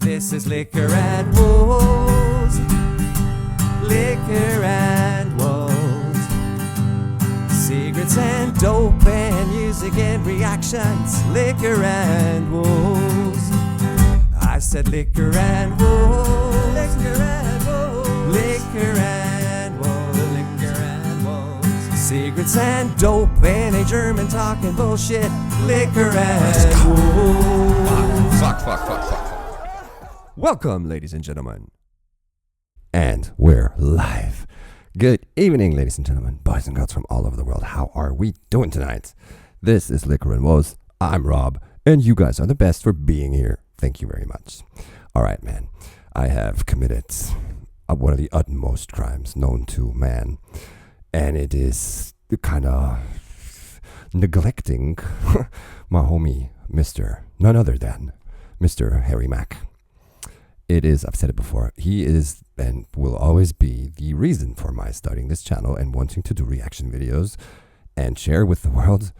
This is Liquor and Wolves. Liquor and Wolves. Secrets and dope and music and reactions. Liquor and Wolves. I said liquor and wolves. Liquor and wolves. Liquor and wolves. Liquor and wolves. Secrets and dope and a German talking bullshit. Liquor and wolves. Fuck. Welcome, ladies and gentlemen. And we're live. Good evening, ladies and gentlemen, boys and girls from all over the world. How are we doing tonight? This is Liquor and Wolves. I'm Rob, and you guys are the best for being here. Thank you very much. All right, man. I have committed one of the utmost crimes known to man, and it is kind of neglecting my homie, none other than Mr. h-mack. It is, I've said it before, he is and will always be the reason for my starting this channel and wanting to do reaction videos and share with the world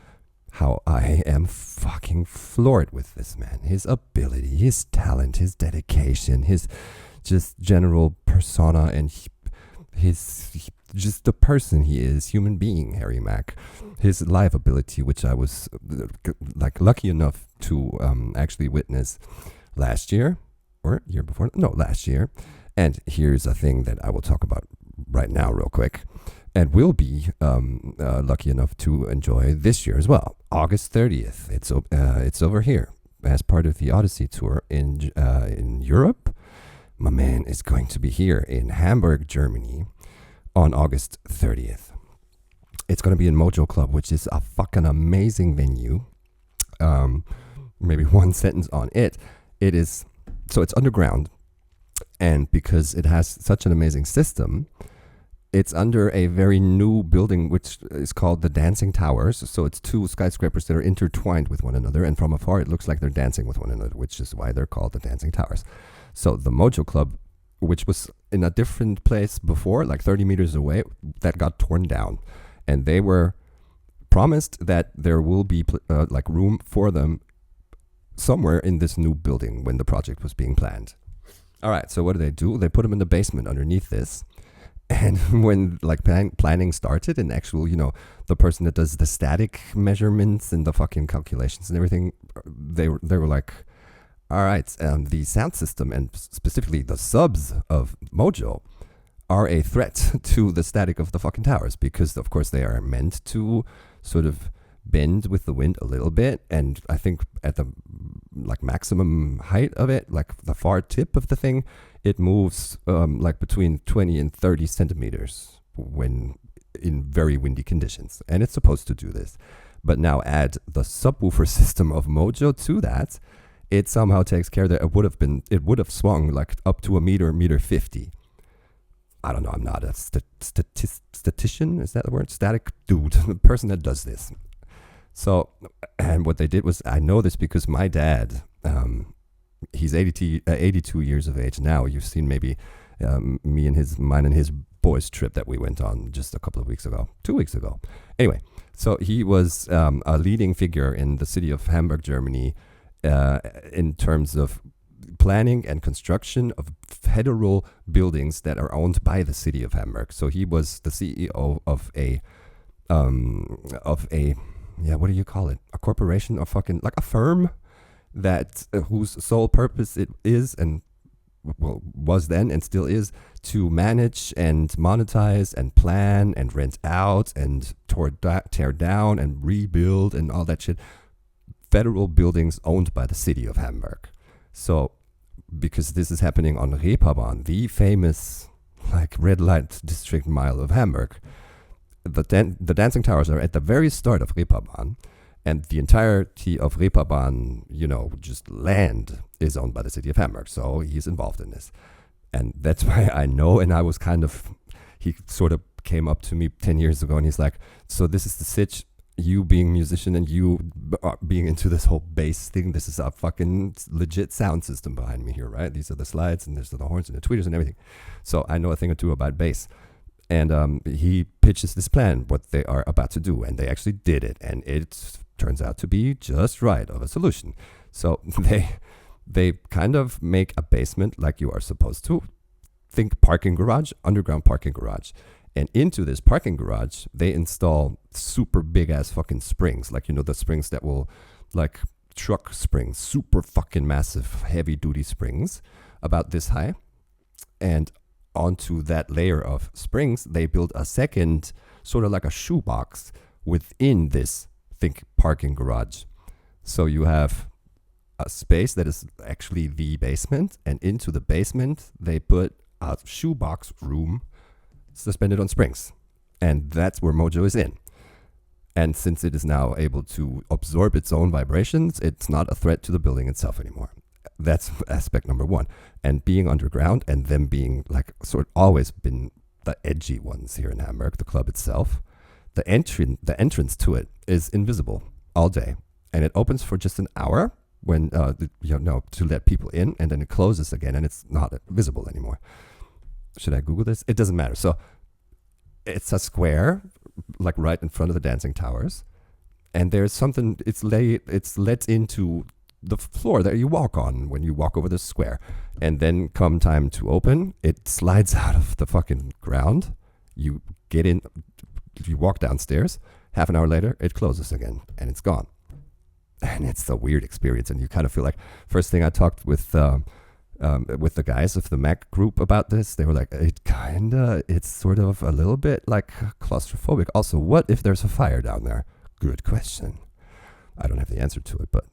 how I am fucking floored with this man. His ability, his talent, his dedication, his just general persona, and his just the person he is, human being, h-mack. His live ability, which I was lucky enough to actually witness last year. Or year before? No, last year. And here's a thing that I will talk about right now real quick. And will be lucky enough to enjoy this year as well. August 30th. It's over here as part of the Odyssey tour in Europe. My man is going to be here in Hamburg, Germany on August 30th. It's going to be in Mojo Club, which is a fucking amazing venue. Maybe one sentence on it. It is... So it's underground, and because it has such an amazing system, it's under a very new building, which is called the Dancing Towers. So it's two skyscrapers that are intertwined with one another, and from afar it looks like they're dancing with one another, which is why they're called the Dancing Towers. So the Mojo Club, which was in a different place before, like 30 meters away, that got torn down, and they were promised that there will be room for them somewhere in this new building when the project was being planned. All right, so what do? They put them in the basement underneath this. And when planning started and actual, the person that does the static measurements and the fucking calculations and everything, they were like, all right, the sound system and specifically the subs of Mojo are a threat to the static of the fucking towers because, of course, they are meant to sort of bend with the wind a little bit, and I think at the maximum height of it, the far tip of the thing, it moves between 20 and 30 centimeters when in very windy conditions, and it's supposed to do this. But now add the subwoofer system of Mojo to that, it somehow takes care that it would have swung up to a meter 50. I don't know, I'm not a statistician, is that the word? Static dude, the person that does this. So, and what they did was, I know this because my dad, he's 82 years of age now. You've seen maybe mine and his boys trip that we went on just a couple of weeks ago, 2 weeks ago. Anyway, so he was a leading figure in the city of Hamburg, Germany, in terms of planning and construction of federal buildings that are owned by the city of Hamburg. So he was the CEO of a what do you call it? A corporation or fucking a firm that whose sole purpose it is and was then and still is to manage and monetize and plan and rent out and tear down and rebuild and all that shit. Federal buildings owned by the city of Hamburg. So because this is happening on Reeperbahn, the famous red light district mile of Hamburg, the Dancing Towers are at the very start of Reeperbahn, and the entirety of Reeperbahn, just land is owned by the city of Hamburg. So he's involved in this. And that's why I know, and I was he sort of came up to me 10 years ago and he's like, so this is the sitch, you being a musician and you being into this whole bass thing, this is a fucking legit sound system behind me here, right? These are the slides and there's the horns and the tweeters and everything. So I know a thing or two about bass. And he pitches this plan, what they are about to do, and they actually did it, and it turns out to be just right of a solution. So They kind of make a basement like you are supposed to. Think parking garage, underground parking garage. And into this parking garage, they install super big ass fucking springs. Like, the springs that will, like truck springs, super fucking massive, heavy duty springs about this high. And onto that layer of springs, they build a second, sort of like a shoebox within this, think parking garage. So you have a space that is actually the basement, and into the basement, they put a shoebox room suspended on springs. And that's where Mojo is in. And since it is now able to absorb its own vibrations, it's not a threat to the building itself anymore. That's aspect number one. And being underground and them being like sort of always been the edgy ones here in Hamburg, the club itself, the entrance to it is invisible all day. And it opens for just an hour when, to let people in, and then it closes again and it's not visible anymore. Should I Google this? It doesn't matter. So it's a square, like right in front of the dancing towers. And there's something, it's let into the floor that you walk on when you walk over the square. And then come time to open, it slides out of the fucking ground. You get in, you walk downstairs. Half an hour later, it closes again and it's gone. And it's a weird experience. And you kind of feel like, first thing I talked with the guys of the h-mack group about this, they were like, it's sort of a little bit like claustrophobic. Also, what if there's a fire down there? Good question. I don't have the answer to it, but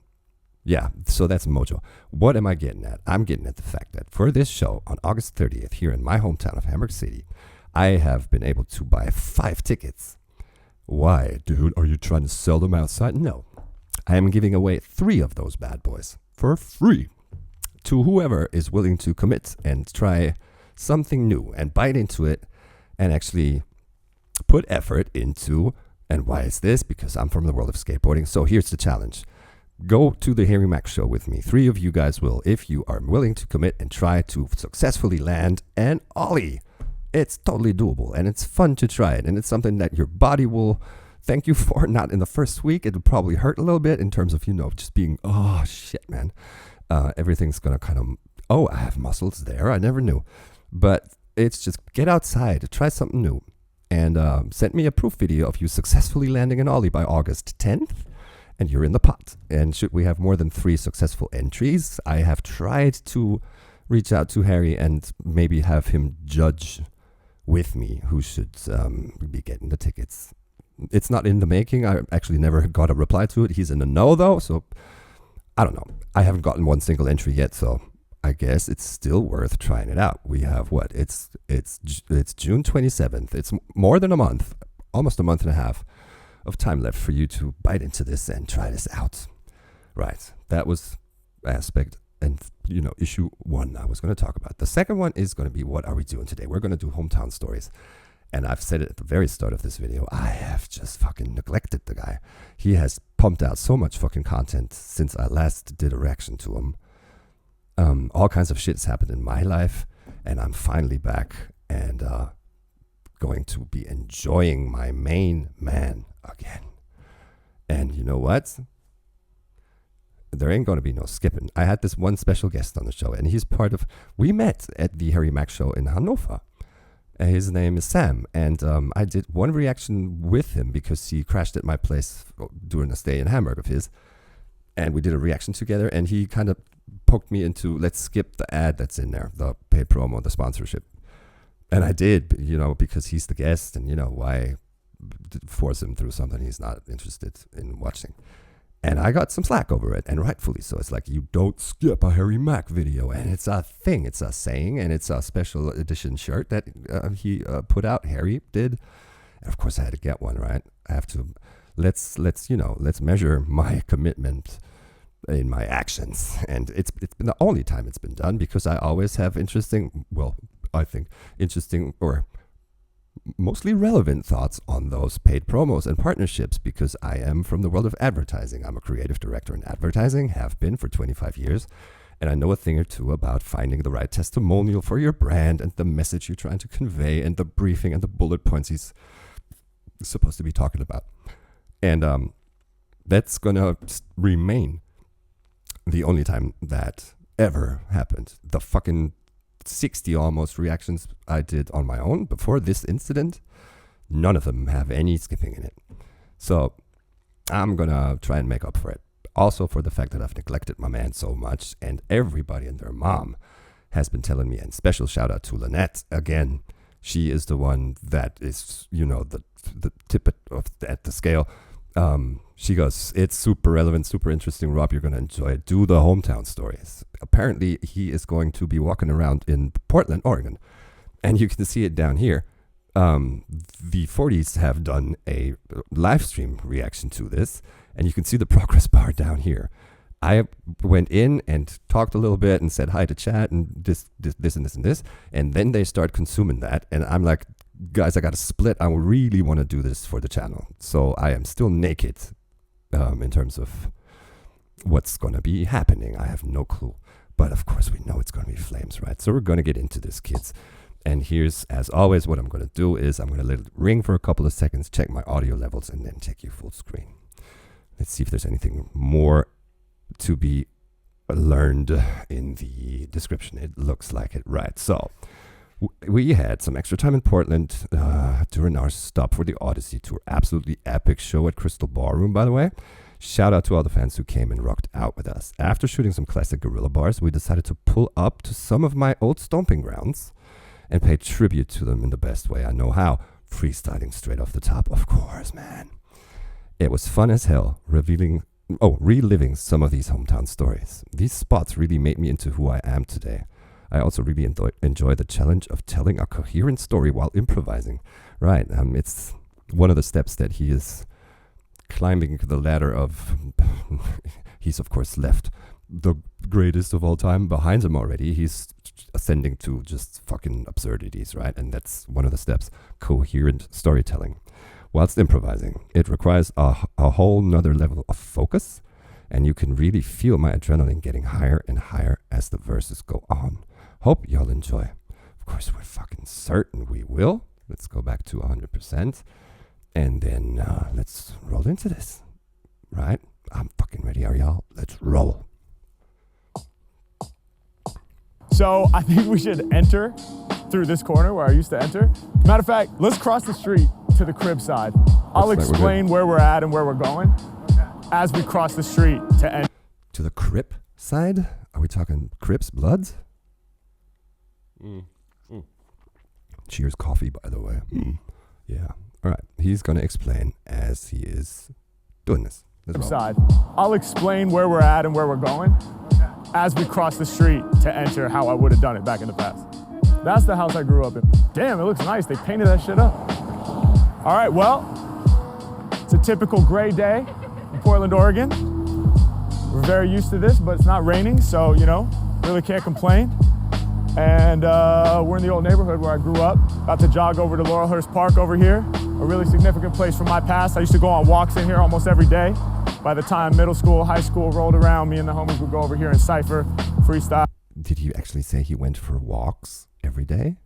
yeah, so that's Mojo. What am I getting at? I'm getting at the fact that for this show on August 30th here in my hometown of Hamburg City, I have been able to buy 5 tickets. Why, dude? Are you trying to sell them outside? No. I am giving away 3 of those bad boys for free to whoever is willing to commit and try something new and bite into it and actually put effort into. And why is this? Because I'm from the world of skateboarding. So here's the challenge. Go to the h-mack show with me. 3 of you guys will, if you are willing to commit and try to successfully land an ollie. It's totally doable and it's fun to try it. And it's something that your body will thank you for. Not in the first week. It'll probably hurt a little bit in terms of, just being, oh shit, man. Everything's going to kind of, I have muscles there. I never knew. But it's just get outside, try something new. And send me a proof video of you successfully landing an ollie by August 10th. And you're in the pot. And should we have more than 3 successful entries, I have tried to reach out to Harry and maybe have him judge with me who should be getting the tickets. It's not in the making. I actually never got a reply to it. He's in the know, though, so I don't know. I haven't gotten one single entry yet, so I guess it's still worth trying it out. We have what? It's June 27th. It's more than a month, almost a month and a half of time left for you to bite into this and try this out. Right. That was aspect and, issue 1 I was going to talk about. The second one is going to be, what are we doing today? We're going to do hometown stories. And I've said it at the very start of this video, I have just fucking neglected the guy. He has pumped out so much fucking content since I last did a reaction to him. All kinds of shit's happened in my life, and I'm finally back and going to be enjoying my main man again. And you know what? There ain't going to be no skipping. I had this one special guest on the show, and he's we met at the h-mack show in Hannover. His name is Sam, and I did one reaction with him because he crashed at my place during a stay in Hamburg of his, and we did a reaction together, and he kind of poked me into, let's skip the ad that's in there, the paid promo, the sponsorship. And I did, because he's the guest, and, why force him through something he's not interested in watching. And I got some slack over it, and rightfully so. It's like, you don't skip a h-mack video. And it's a thing. It's a saying, and it's a special edition shirt that he put out. Harry did. And of course, I had to get one, right? I have to, let's measure my commitment in my actions. And it's been the only time it's been done, because I always have interesting or mostly relevant thoughts on those paid promos and partnerships, because I am from the world of advertising. I'm a creative director in advertising, have been for 25 years, and I know a thing or two about finding the right testimonial for your brand and the message you're trying to convey and the briefing and the bullet points he's supposed to be talking about. And that's going to remain the only time that ever happened. The fucking 60 almost reactions I did on my own before this incident, none of them have any skipping in it. So I'm gonna try and make up for it. Also for the fact that I've neglected my man so much, and everybody and their mom has been telling me, and special shout out to Lynette again. She is the one that is, the tip of at the scale. She goes, it's super relevant, super interesting, Rob, you're going to enjoy it. Do the hometown stories. Apparently, he is going to be walking around in Portland, Oregon, and you can see it down here. The 40s have done a live stream reaction to this, and you can see the progress bar down here. I went in and talked a little bit and said hi to chat and this and this and this, and then they start consuming that, and I'm like, guys, I got to split. I really want to do this for the channel. So I am still naked in terms of what's going to be happening. I have no clue. But of course, we know it's going to be flames, right? So we're going to get into this, kids. And here's, as always, what I'm going to do is I'm going to let it ring for a couple of seconds, check my audio levels, and then take you full screen. Let's see if there's anything more to be learned in the description. It looks like it, right? So we had some extra time in Portland during our stop for the Odyssey tour. Absolutely epic show at Crystal Ballroom, by the way. Shout out to all the fans who came and rocked out with us. After shooting some classic guerrilla bars, we decided to pull up to some of my old stomping grounds and pay tribute to them in the best way I know how. Freestyling straight off the top, of course, man. It was fun as hell, reliving some of these hometown stories. These spots really made me into who I am today. I also really enjoy the challenge of telling a coherent story while improvising. Right, it's one of the steps that he is climbing the ladder of. He's, of course, left the greatest of all time behind him already. He's ascending to just fucking absurdities, right? And that's one of the steps, coherent storytelling. Whilst improvising, it requires a whole nother level of focus, and you can really feel my adrenaline getting higher and higher as the verses go on. Hope y'all enjoy. Of course, we're fucking certain we will. Let's go back to 100%. And then let's roll into this. Right? I'm fucking ready. Are y'all? Let's roll. So I think we should enter through this corner where I used to enter. Matter of fact, let's cross the street to the crib side. I'll explain where we're at and where we're going as we cross the street to enter. To the crib side? Are we talking Crips, Bloods? Cheers coffee, by the way. Yeah. All right. He's going to explain as he is doing this. Side. I'll explain where we're at and where we're going as we cross the street to enter how I would have done it back in the past. That's the house I grew up in. Damn, it looks nice. They painted that shit up. All right, well, it's a typical gray day in Portland, Oregon. We're very used to this, but it's not raining, so, really can't complain. And we're in the old neighborhood where I grew up. About to jog over to Laurelhurst Park over here. A really significant place from my past. I used to go on walks in here almost every day. By the time middle school, high school rolled around, me and the homies would go over here and cypher, freestyle. Did he actually say he went for walks every day?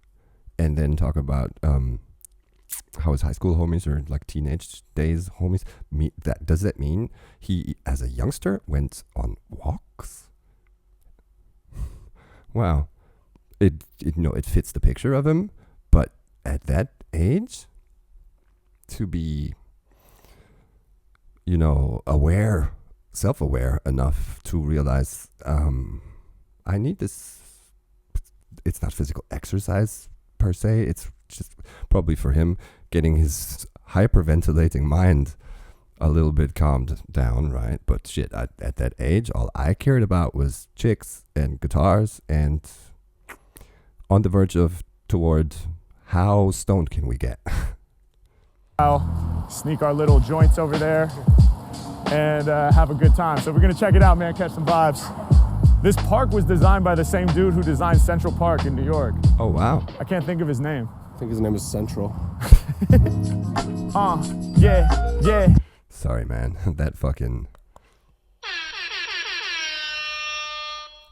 And then talk about how his high school homies or like teenage days homies, does that mean he, as a youngster, went on walks? Wow. It fits the picture of him, but at that age, to be, aware, self-aware enough to realize, I need this. It's not physical exercise per se. It's just probably for him getting his hyperventilating mind a little bit calmed down, right? But shit, at that age, all I cared about was chicks and guitars and on the verge of toward how stoned can we get? I'll sneak our little joints over there and have a good time. So we're gonna check it out, man, catch some vibes. This park was designed by the same dude who designed Central Park in New York. Oh, wow. I can't think of his name. I think his name is Central. Yeah. Sorry, man.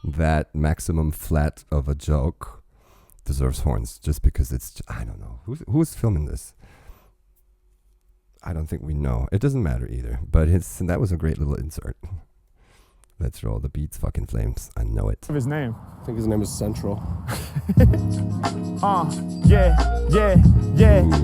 That maximum flat of a joke deserves horns just because it's, I don't know. Who's filming this? I don't think we know. It doesn't matter either. But that was a great little insert. Let's roll. The beats fucking flames. I know it. Of his name. I think his name is Central. Yeah.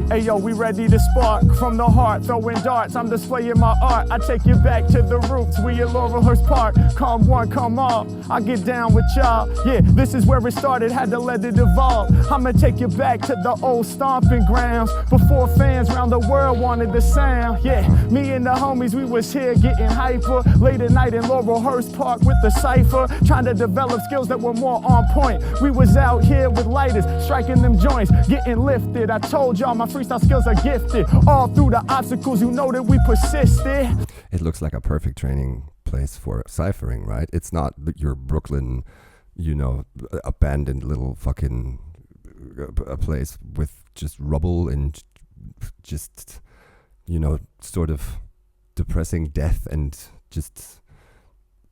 Hey yo, we ready to spark from the heart, throwing darts. I'm displaying my art. I take you back to the roots. We at Laurelhurst Park. Come one, come all. I get down with y'all. Yeah, this is where it started. Had to let it evolve. I'ma take you back to the old stomping grounds before fans around the world wanted the sound. Yeah, me and the homies, we was here getting hyper. Late at night in Laurelhurst Park with the cipher, trying to develop skills that were more on point. We was out here with lighters, striking them joints, getting lifted. I told y'all my freestyle skills are gifted. All through the obstacles, you know that we persisted. It looks like a perfect training place for ciphering, right? It's not your Brooklyn, you know, abandoned little fucking a place with just rubble and just, you know, sort of depressing death and just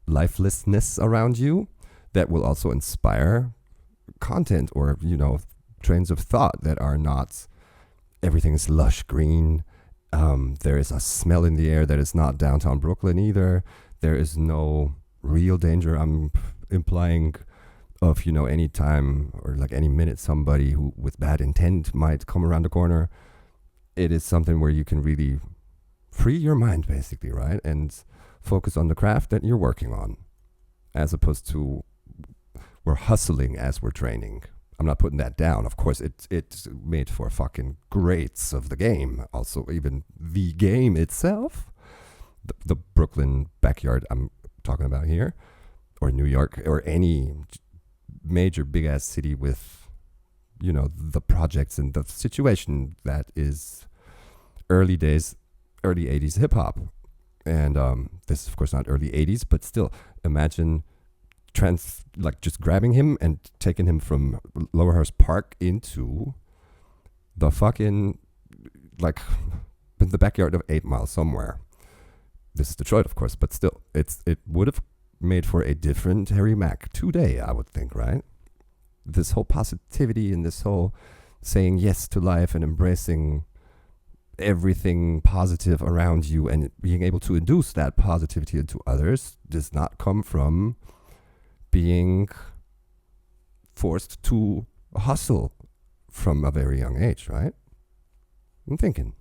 lifelessness around you that will also inspire content or, you know, trains of thought that are not everything is lush green. There is a smell in the air that is not downtown Brooklyn either. There is no real danger, I'm implying, of, you know, any time or like any minute somebody who with bad intent might come around the corner. It is something where you can really free your mind, basically, right? And focus on the craft that you're working on, as opposed to we're hustling as we're training. I'm not putting that down. Of course, it's made for fucking greats of the game. Also, even the game itself, the Brooklyn backyard I'm talking about here, or New York, or any major big ass city with, you know, the projects and the situation that is early 80s hip hop. And this is of course not early 80s, but still, imagine just grabbing him and taking him from Laurelhurst Park into the fucking, like, in the backyard of 8 Mile somewhere. This is Detroit, of course, but still, it would have made for a different h-mack today, I would think, right? This whole positivity and this whole saying yes to life and embracing everything positive around you and being able to induce that positivity into others does not come from being forced to hustle from a very young age, right? I'm thinking.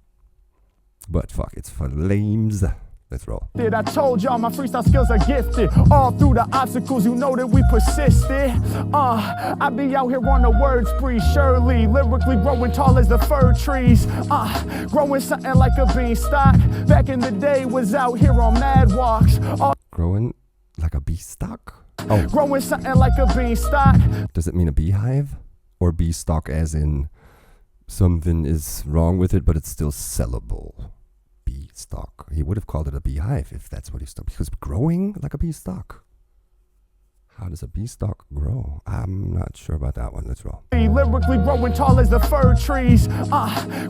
But fuck, it's flames. Let's roll. I told y'all my freestyle skills are gifted. All through the obstacles, you know that we persisted. I be out here on the word spree, surely lyrically growing tall as the fir trees. Growing something like a beanstalk. Back in the day, was out here on mad walks. Growing like a beanstalk? Oh. Growing something like a beanstalk. Does it mean a beehive? Or beanstalk as in something is wrong with it, but it's still sellable? Beanstalk. He would have called it a beehive if that's what he's done. Because growing like a beanstalk. How does a beanstalk grow? I'm not sure about that one. Let's roll. Lyrically growing tall as the fir trees.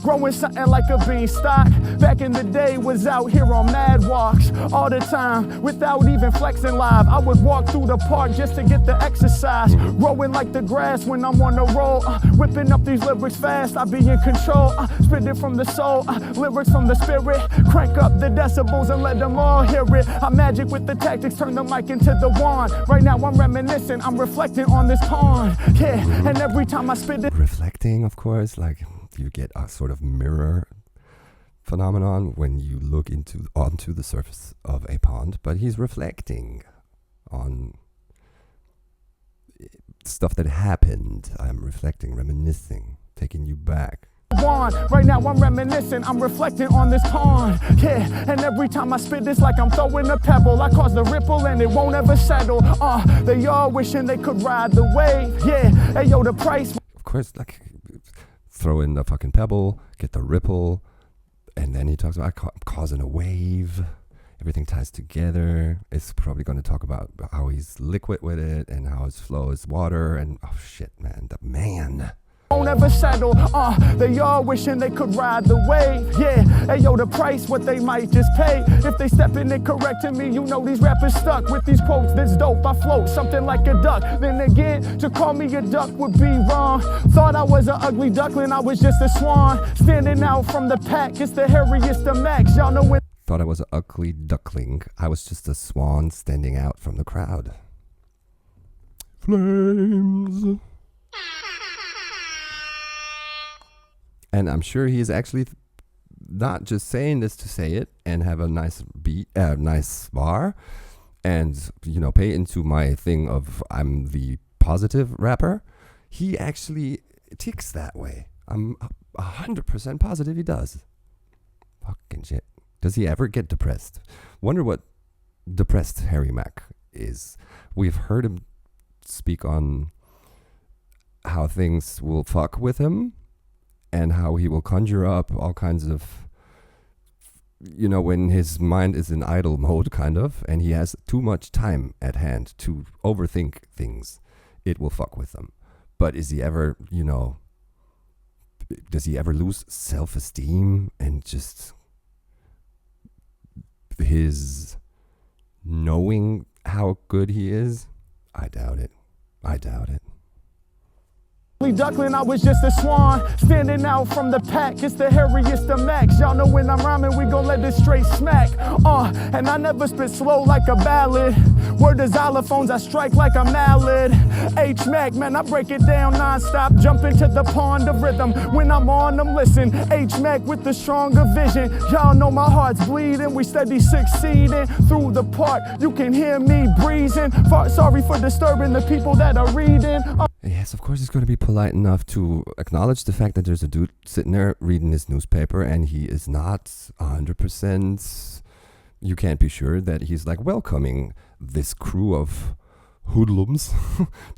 Growing something like a beanstalk. Back in the day, was out here on mad walks all the time without even flexing live. I would walk through the park just to get the exercise. Growing like the grass when I'm on the road. Whipping up these lyrics fast, I be in control. Spitting from the soul, lyrics from the spirit. Crank up the decibels and let them all hear it. I'm magic with the tactics, turn the mic into the wand. Right now I'm reminiscing, I'm reflecting on this pond. Yeah, and every time I spit it. Reflecting, of course, like you get a sort of mirror phenomenon when you look onto the surface of a pond, but he's reflecting on stuff that happened. I'm reflecting, reminiscing, taking you back. Right now I'm reminiscing, I'm reflecting on this pond. Yeah, and every time I spit this like I'm throwing a pebble. I cause the ripple and it won't ever settle. They all wishing they could ride the wave. Yeah, hey yo, the price. Of course, like, throw in the fucking pebble, get the ripple, and then he talks about causing a wave. Everything ties together. It's probably going to talk about how he's liquid with it and how his flow is water. And oh shit, man, the man. Won't ever settle, they all wishing they could ride the wave. Yeah, hey yo, the price what they might just pay. If they step in and correcting me, you know these rappers stuck with these quotes that's dope. I float something like a duck. Then again, to call me a duck would be wrong. Thought I was an ugly duckling, I was just a swan. Standing out from the pack, it's the hairiest of max. Y'all know when thought I was an ugly duckling. I was just a swan standing out from the crowd. Flames. And I'm sure he is actually not just saying this to say it and have a nice beat, nice bar, and pay into my thing of I'm the positive rapper. He actually ticks that way. I'm 100% positive he does. Fucking shit. Does he ever get depressed? Wonder what depressed h-mack is. We've heard him speak on how things will fuck with him and how he will conjure up all kinds of, when his mind is in idle mode, kind of, and he has too much time at hand to overthink things, it will fuck with him. But is he ever, does he ever lose self-esteem and just his knowing how good he is? I doubt it. Duckling, I was just a swan, standing out from the pack. It's the hairiest of Max. Y'all know when I'm rhyming, we gon' let this straight smack. And I never spit slow like a ballad. Word to xylophones, I strike like a mallet. h-mack, man, I break it down non-stop. Jump into the pond of rhythm. When I'm on them, listen. h-mack with the stronger vision. Y'all know my heart's bleeding. We steady succeeding through the part. You can hear me breezing. Sorry for disturbing the people that are reading. Yes, of course he's going to be polite enough to acknowledge the fact that there's a dude sitting there reading his newspaper and he is not 100%. You can't be sure that he's like welcoming this crew of hoodlums.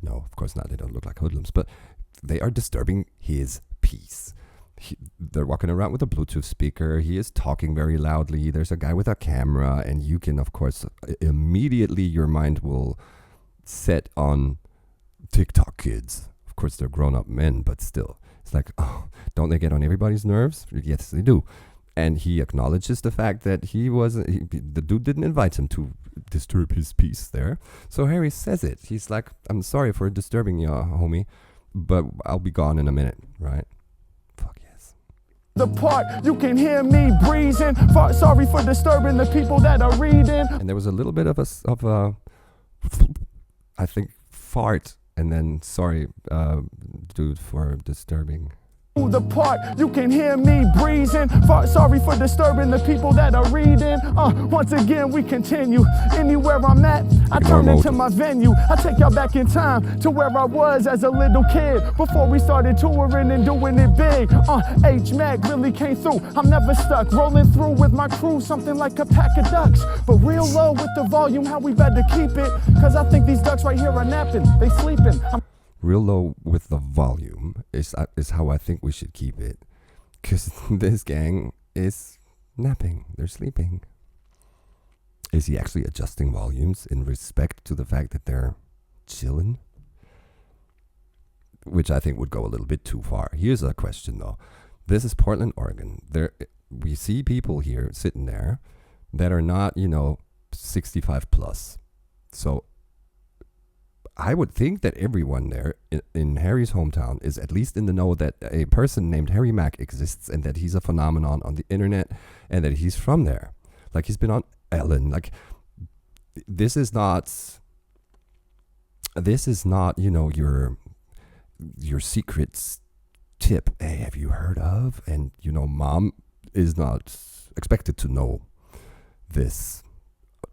No, of course not. They don't look like hoodlums, but they are disturbing his peace. They're walking around with a Bluetooth speaker. He is talking very loudly. There's a guy with a camera, and you can, of course, immediately your mind will set on TikTok kids. Of course, they're grown-up men, but still. It's like, oh, don't they get on everybody's nerves? Yes, they do. And he acknowledges the fact that the dude didn't invite him to disturb his peace there. So Harry says it. He's like, I'm sorry for disturbing you, homie, but I'll be gone in a minute, right? Fuck yes. The part, you can hear me breezing. Sorry for disturbing the people that are reading. And there was a little bit of a I think, fart. And then, sorry, dude, for disturbing. The part, you can hear me breezing. Sorry for disturbing the people that are reading. Once again, we continue. Anywhere I'm at, I turn into my venue. I take y'all back in time to where I was as a little kid before we started touring and doing it big. h-mack really came through. I'm never stuck. Rolling through with my crew, something like a pack of ducks. But real low with the volume, how we better keep it. Cause I think these ducks right here are napping. They sleeping. Real low with the volume is how I think we should keep it. Because this gang is napping. They're sleeping. Is he actually adjusting volumes in respect to the fact that they're chilling? Which I think would go a little bit too far. Here's a question, though. This is Portland, Oregon. We see people here sitting there that are not, 65 plus. So I would think that everyone there in Harry's hometown is at least in the know that a person named h-mack exists and that he's a phenomenon on the internet and that he's from there. Like he's been on Ellen. Like this is not, your secrets tip. Hey, have you heard of? And, mom is not expected to know this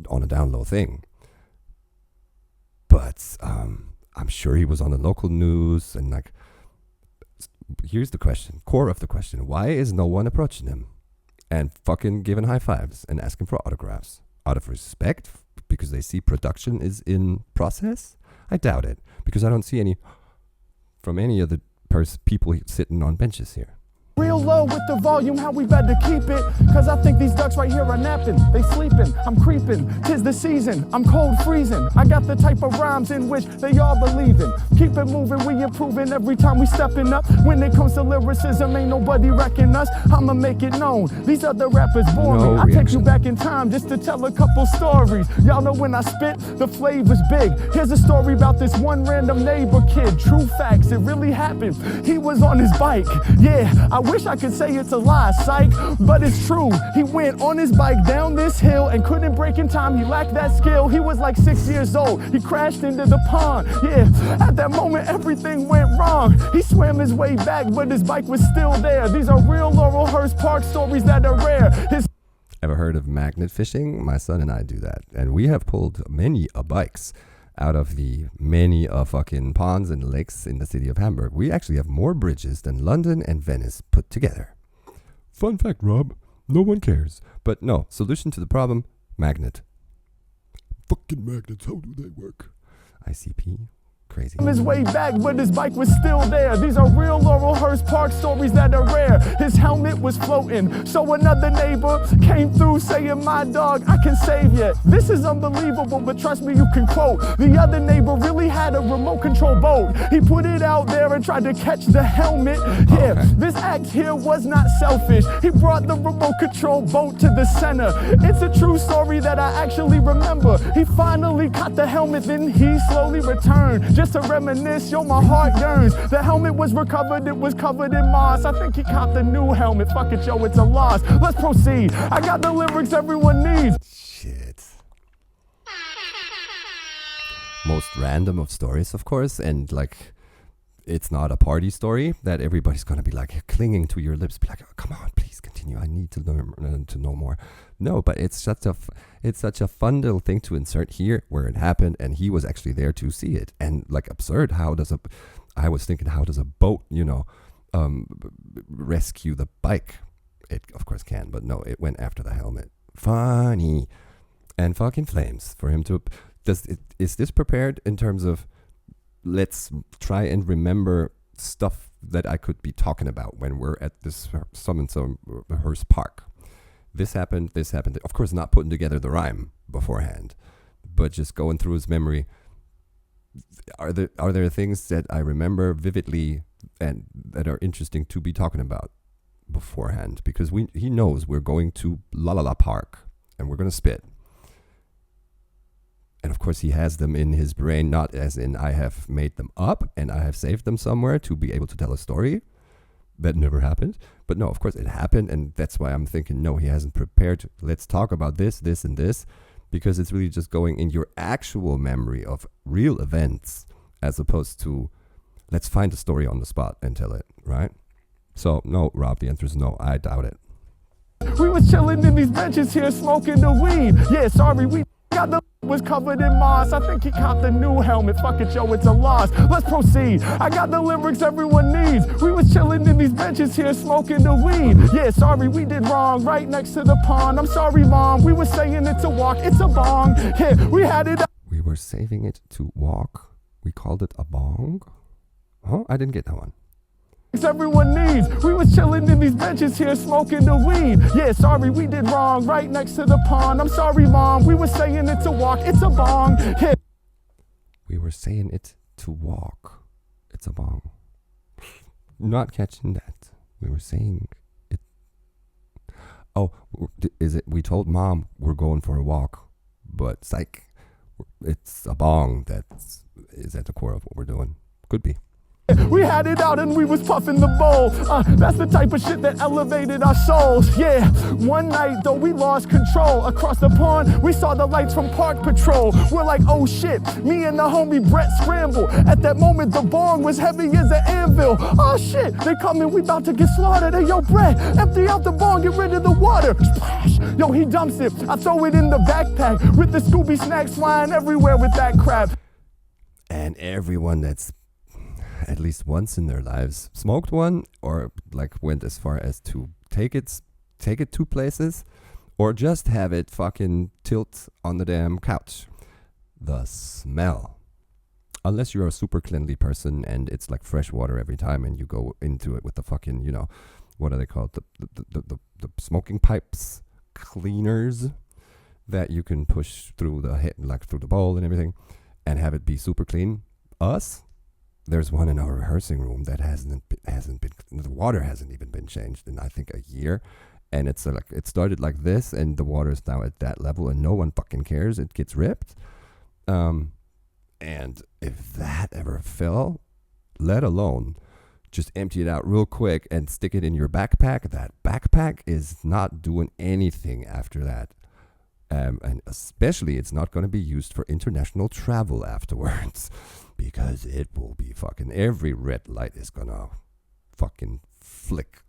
on a down low thing. But I'm sure he was on the local news and here's the question, core of the question. Why is no one approaching him and fucking giving high fives and asking for autographs? Out of respect? Because they see production is in process? I doubt it. Because I don't see any from any of the people sitting on benches here. Real low with the volume, how we better keep it. Cause I think these ducks right here are napping. They sleeping, I'm creeping. 'Tis the season, I'm cold freezing. I got the type of rhymes in which they all believe in. Keep it moving, we improving every time we stepping up. When it comes to lyricism, ain't nobody wrecking us. I'ma make it known, these other rappers bore me. I take you back in time just to tell a couple stories. Y'all know when I spit, the flavor's big. Here's a story about this one random neighbor kid. True facts, it really happened. He was on his bike, yeah, I Wish I could say it's a lie, psych, but it's true. He went on his bike down this hill and couldn't brake in time. He lacked that skill. He was like 6 years old. He crashed into the pond. Yeah, at that moment everything went wrong. He swam his way back, but his bike was still there. These are real Laurelhurst Park stories that are rare. Ever heard of magnet fishing? My son and I do that. And we have pulled many bikes out of the many fucking ponds and lakes in the city of Hamburg. We actually have more bridges than London and Venice put together. Fun fact, Rob. No one cares. But no, solution to the problem, magnet. Fucking magnets, how do they work? ICP. Crazy. His way back, but his bike was still there. These are real Laurelhurst Park stories that are rare. His helmet was floating, so another neighbor came through saying, my dog, I can save you. This is unbelievable, but trust me, you can quote. The other neighbor really had a remote control boat. He put it out there and tried to catch the helmet. Yeah, okay. This act here was not selfish. He brought the remote control boat to the center. It's a true story that I actually remember. He finally caught the helmet, then he slowly returned. Just to reminisce, yo, my heart yearns. The helmet was recovered, it was covered in moss. I think he caught the new helmet. Fuck it, yo, it's a loss. Let's proceed. I got the lyrics everyone needs. Shit. Most random of stories, of course, and like, it's not a party story that everybody's gonna be like clinging to your lips, be like, oh, come on, please continue. I need to learn to know more. No, but it's such a fun little thing to insert here where it happened, and he was actually there to see it. And like absurd, I was thinking, how does a boat, rescue the bike? It of course can, but no, it went after the helmet. Funny. And fucking flames for him to. Is this prepared in terms of, let's try and remember stuff that I could be talking about when we're at this Hearst Park. This happened. Of course, not putting together the rhyme beforehand, but just going through his memory. Are there things that I remember vividly and that are interesting to be talking about beforehand? Because he knows we're going to La La La Park and we're going to spit. And of course, he has them in his brain, not as in I have made them up and I have saved them somewhere to be able to tell a story. That never happened. But no, of course it happened. And that's why I'm thinking, no, he hasn't prepared. Let's talk about this, and this. Because it's really just going in your actual memory of real events as opposed to let's find a story on the spot and tell it, right? So, no, Rob, the answer is no. I doubt it. We was chilling in these benches here smoking the weed. Yeah, sorry, we got the was covered in moss. I think he caught the new helmet. Fuck it, yo, it's a loss. Let's proceed. I got the lyrics everyone needs. We was chilling in these benches here smoking the weed. Yeah, sorry, we did wrong. Right next to the pond. I'm sorry, Mom. We were saying it to walk. It's a bong. Yeah, we had it. We were saving it to walk. We called it a bong. Huh? I didn't get that one. Everyone needs. We was chilling in these benches here smoking the weed. Yeah, sorry, we did wrong. Right next to the pond. I'm sorry, Mom. We were saying it to walk. It's a bong. Yeah. We were saying it to walk. It's a bong. Not catching that. We were saying it. Oh, is it? We told Mom we're going for a walk, but psych, it's a bong that is at the core of what we're doing. Could be. We had it out and we was puffing the bowl. That's the type of shit that elevated our souls. Yeah, one night though we lost control. Across the pond, we saw the lights from Park Patrol. We're like, oh shit, me and the homie Brett scramble. At that moment, the bong was heavy as an anvil. Oh shit, they coming, we about to get slaughtered. Hey, yo, Brett, empty out the bong, get rid of the water. Splash. Yo, he dumps it. I throw it in the backpack with the Scooby snacks flying everywhere with that crap. And everyone that's at least once in their lives smoked one or like went as far as to take it to places or just have it fucking tilt on the damn couch. The smell. Unless you're a super cleanly person and it's like fresh water every time and you go into it with the fucking, what are they called? The smoking pipes cleaners that you can push through the head, like through the bowl and everything and have it be super clean. There's one in our rehearsing room that hasn't been, the water hasn't even been changed in I think a year, and it's like it started like this, and the water is now at that level, and no one fucking cares. It gets ripped, and if that ever fell, let alone just empty it out real quick and stick it in your backpack. That backpack is not doing anything after that. And especially it's not going to be used for international travel afterwards because it will be fucking, every red light is going to fucking flick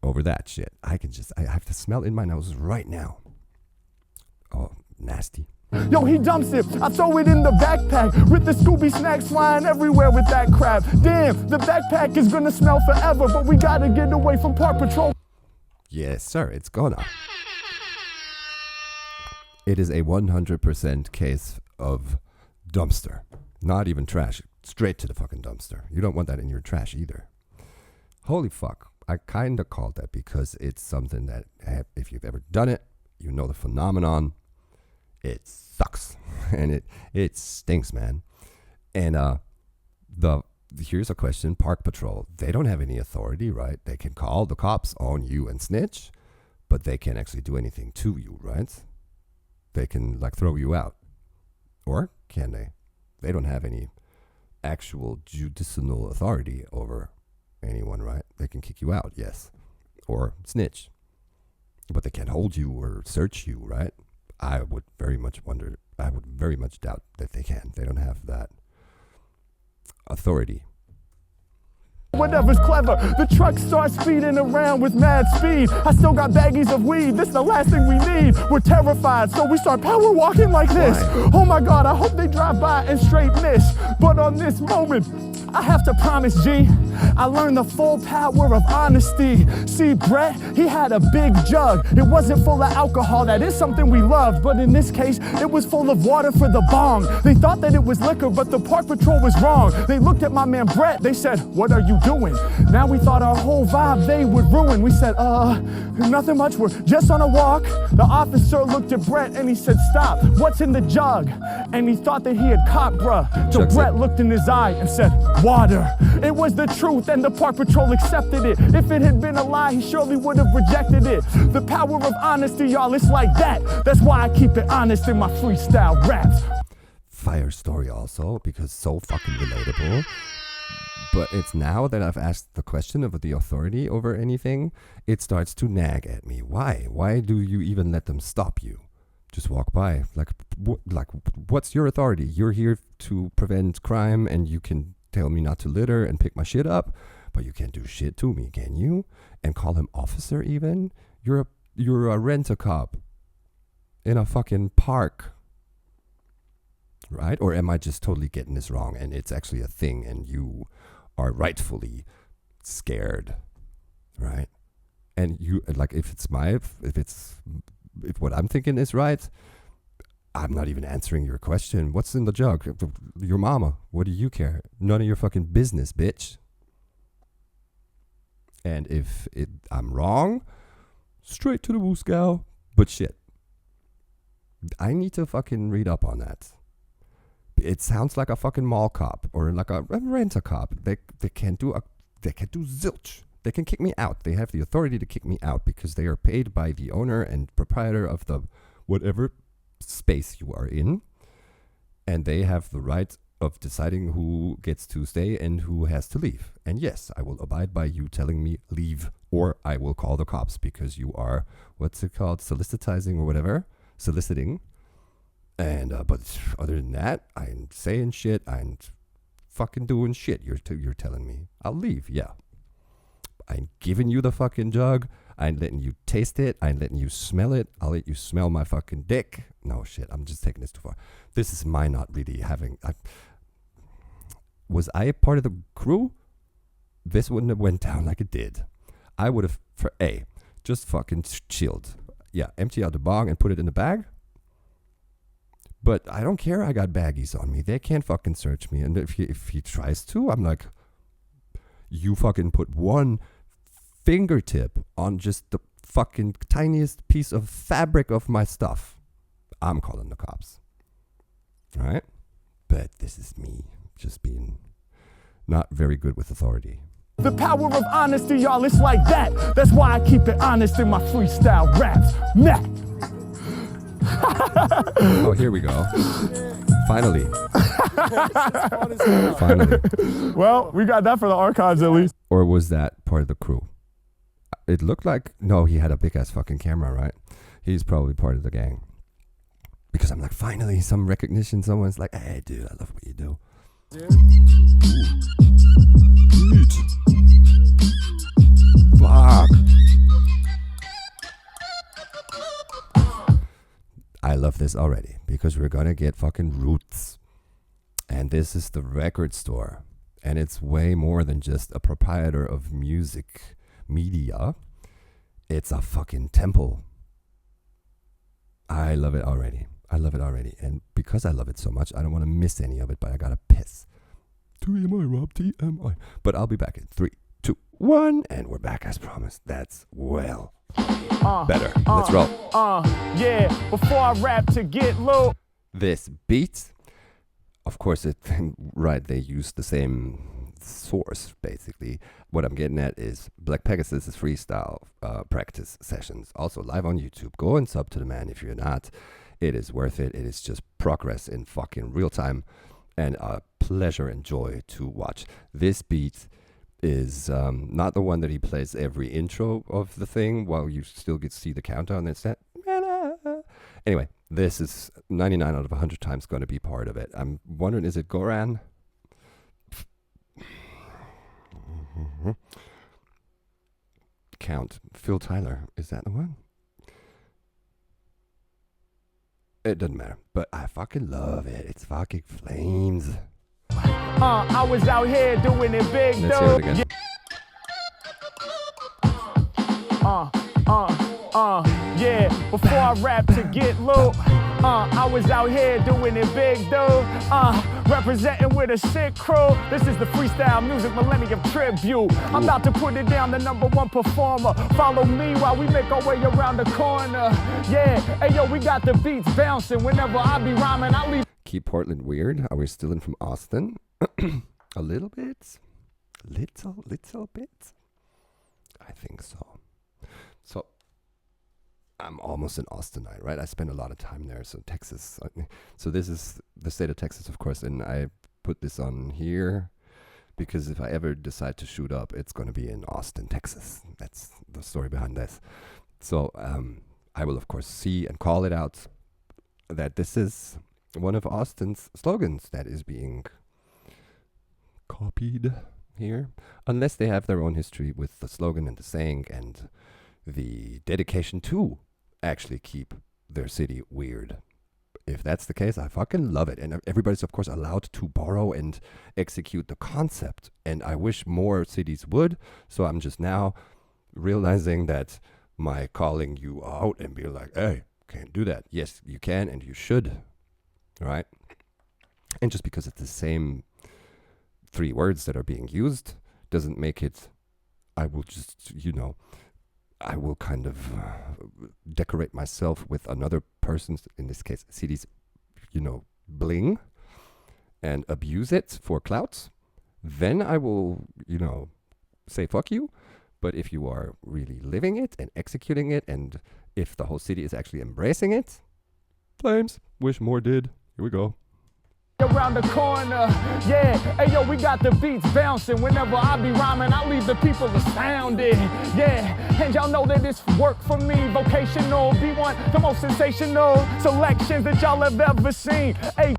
over that shit. I have the smell in my nose right now. Oh, nasty. Yo, he dumps it. I throw it in the backpack with the Scooby snacks flying everywhere with that crap. Damn, the backpack is gonna smell forever, but we gotta get away from Park Patrol. Yes, sir, it's gonna. It is a 100% case of dumpster. Not even trash. Straight to the fucking dumpster. You don't want that in your trash either. Holy fuck. I kind of called that because it's something that, if you've ever done it, you know the phenomenon. It sucks. And it stinks, man. And here's a question. Park Patrol, they don't have any authority, right? They can call the cops on you and snitch, but they can't actually do anything to you, right? They can, like, throw you out. Or can they? They don't have any actual judicial authority over anyone, right? They can kick you out, yes. Or snitch. But they can't hold you or search you, right? I would very much doubt that they can. They don't have that authority. Whatever's clever, the truck starts speeding around with mad speed. I still got baggies of weed, this the last thing we need. We're terrified, so we start power walking like this. Why? Oh my God, I hope they drive by and straight miss. But on this moment, I have to promise, G, I learned the full power of honesty. See, Brett, he had a big jug. It wasn't full of alcohol, that is something we loved. But in this case, it was full of water for the bong. They thought that it was liquor, but the Park Patrol was wrong. They looked at my man Brett, they said, what are you doing? Now we thought our whole vibe they would ruin. We said, nothing much, we're just on a walk. The officer looked at Brett and he said, stop, what's in the jug? And he thought that he had caught, bruh. So Brett looked in his eye and said, water. It was the truth and the Park Patrol accepted it. If it had been a lie, he surely would have rejected it. The power of honesty, y'all, it's like that. That's why I keep it honest in my freestyle raps. Fire story also, because so fucking relatable. But it's now that I've asked the question of the authority over anything, it starts to nag at me. Why? Why do you even let them stop you? Just walk by. Like, what's your authority? You're here to prevent crime and you can tell me not to litter and pick my shit up, but you can't do shit to me, can you? And call him officer even? You're a rent-a-cop in a fucking park. Right? Or am I just totally getting this wrong and it's actually a thing and you are rightfully scared, right? And you, like, if what I'm thinking is right, I'm not even answering your question. What's in the jug? Your mama. What do you care? None of your fucking business, bitch. And if I'm wrong, straight to the wooscow. But shit, I need to fucking read up on that. It sounds like a fucking mall cop or like a rent-a-cop. They can't do zilch. They can kick me out. They have the authority to kick me out because they are paid by the owner and proprietor of the whatever space you are in. And they have the right of deciding who gets to stay and who has to leave. And yes, I will abide by you telling me leave, or I will call the cops because you are, what's it called, soliciting or whatever, soliciting. And but other than that, I'm saying shit. I'm fucking doing shit. You're telling me I'll leave. Yeah, I'm giving you the fucking jug. I'm letting you taste it. I'm letting you smell it. I'll let you smell my fucking dick. No shit. I'm just taking this too far. This is my not really having. Was I part of the crew? This wouldn't have went down like it did. I would have just fucking chilled. Yeah, empty out the bong and put it in the bag. But I don't care. I got baggies on me. They can't fucking search me. And if he tries to, I'm like, you fucking put one fingertip on just the fucking tiniest piece of fabric of my stuff, I'm calling the cops. All right? But this is me just being not very good with authority. The power of honesty, y'all, it's like that. That's why I keep it honest in my freestyle raps. Mac. Oh, here we go. Finally. Finally. Well, we got that for the archives at least. Or was that part of the crew? It looked like, no, he had a big ass fucking camera, right? He's probably part of the gang. Because I'm like, finally, some recognition. Someone's like, hey, dude, I love what you do. Fuck. I love this already because we're gonna get fucking roots. And this is the record store. And it's way more than just a proprietor of music media. It's a fucking temple. I love it already. I love it already. And because I love it so much, I don't want to miss any of it, but I gotta piss. TMI, Rob, TMI. But I'll be back in 3, 2, 1. And we're back as promised. That's well better. Let's roll. Yeah, before I rap to get low. This beat, of course, right, they use the same source, basically. What I'm getting at is Black Pegasus' freestyle practice sessions, also live on YouTube. Go and sub to the man if you're not. It is worth it. It is just progress in fucking real time and a pleasure and joy to watch. This beat is not the one that he plays every intro of the thing while you still get to see the countdown. It's that. Anyway, this is 99 out of 100 times going to be part of it. I'm wondering, is it Goran? Count. Phil Tyler. Is that the one? It doesn't matter, but I fucking love it. It's fucking flames. I was out here doing it big, Let's hear it again. Yeah, before I rap to get low. I was out here doing it big, though. Representing with a sick crew. This is the Freestyle Music Millennium Tribute. I'm about to put it down, the #1 performer. Follow me while we make our way around the corner. Yeah, hey yo, we got the beats bouncing. Whenever I be rhyming, I leave. Keep Portland weird. Are we still in from Austin? A little bit? Little bit? I think so. So, I'm almost an Austinite, right? I spend a lot of time there. So Texas. So this is the state of Texas, of course. And I put this on here because if I ever decide to shoot up, it's going to be in Austin, Texas. That's the story behind this. So I will, of course, see and call it out that this is one of Austin's slogans that is being copied here. Unless they have their own history with the slogan and the saying and the dedication to actually keep their city weird. If that's the case, I fucking love it. And everybody's, of course, allowed to borrow and execute the concept. And I wish more cities would. So I'm just now realizing that my calling you out and be like, hey, can't do that. Yes, you can and you should. Right? And just because it's the same 3 words that are being used doesn't make it, I will just, I will kind of decorate myself with another person's, in this case, city's, bling and abuse it for clout. Then I will, say fuck you. But if you are really living it and executing it, and if the whole city is actually embracing it, flames, wish more did. Here we go. Around the corner, yeah, hey yo, we got the beats bouncing. Whenever I be rhyming, I leave the people astounded, yeah. And y'all know that it's work for me, vocational, B1, the most sensational selections that y'all have ever seen. Hey.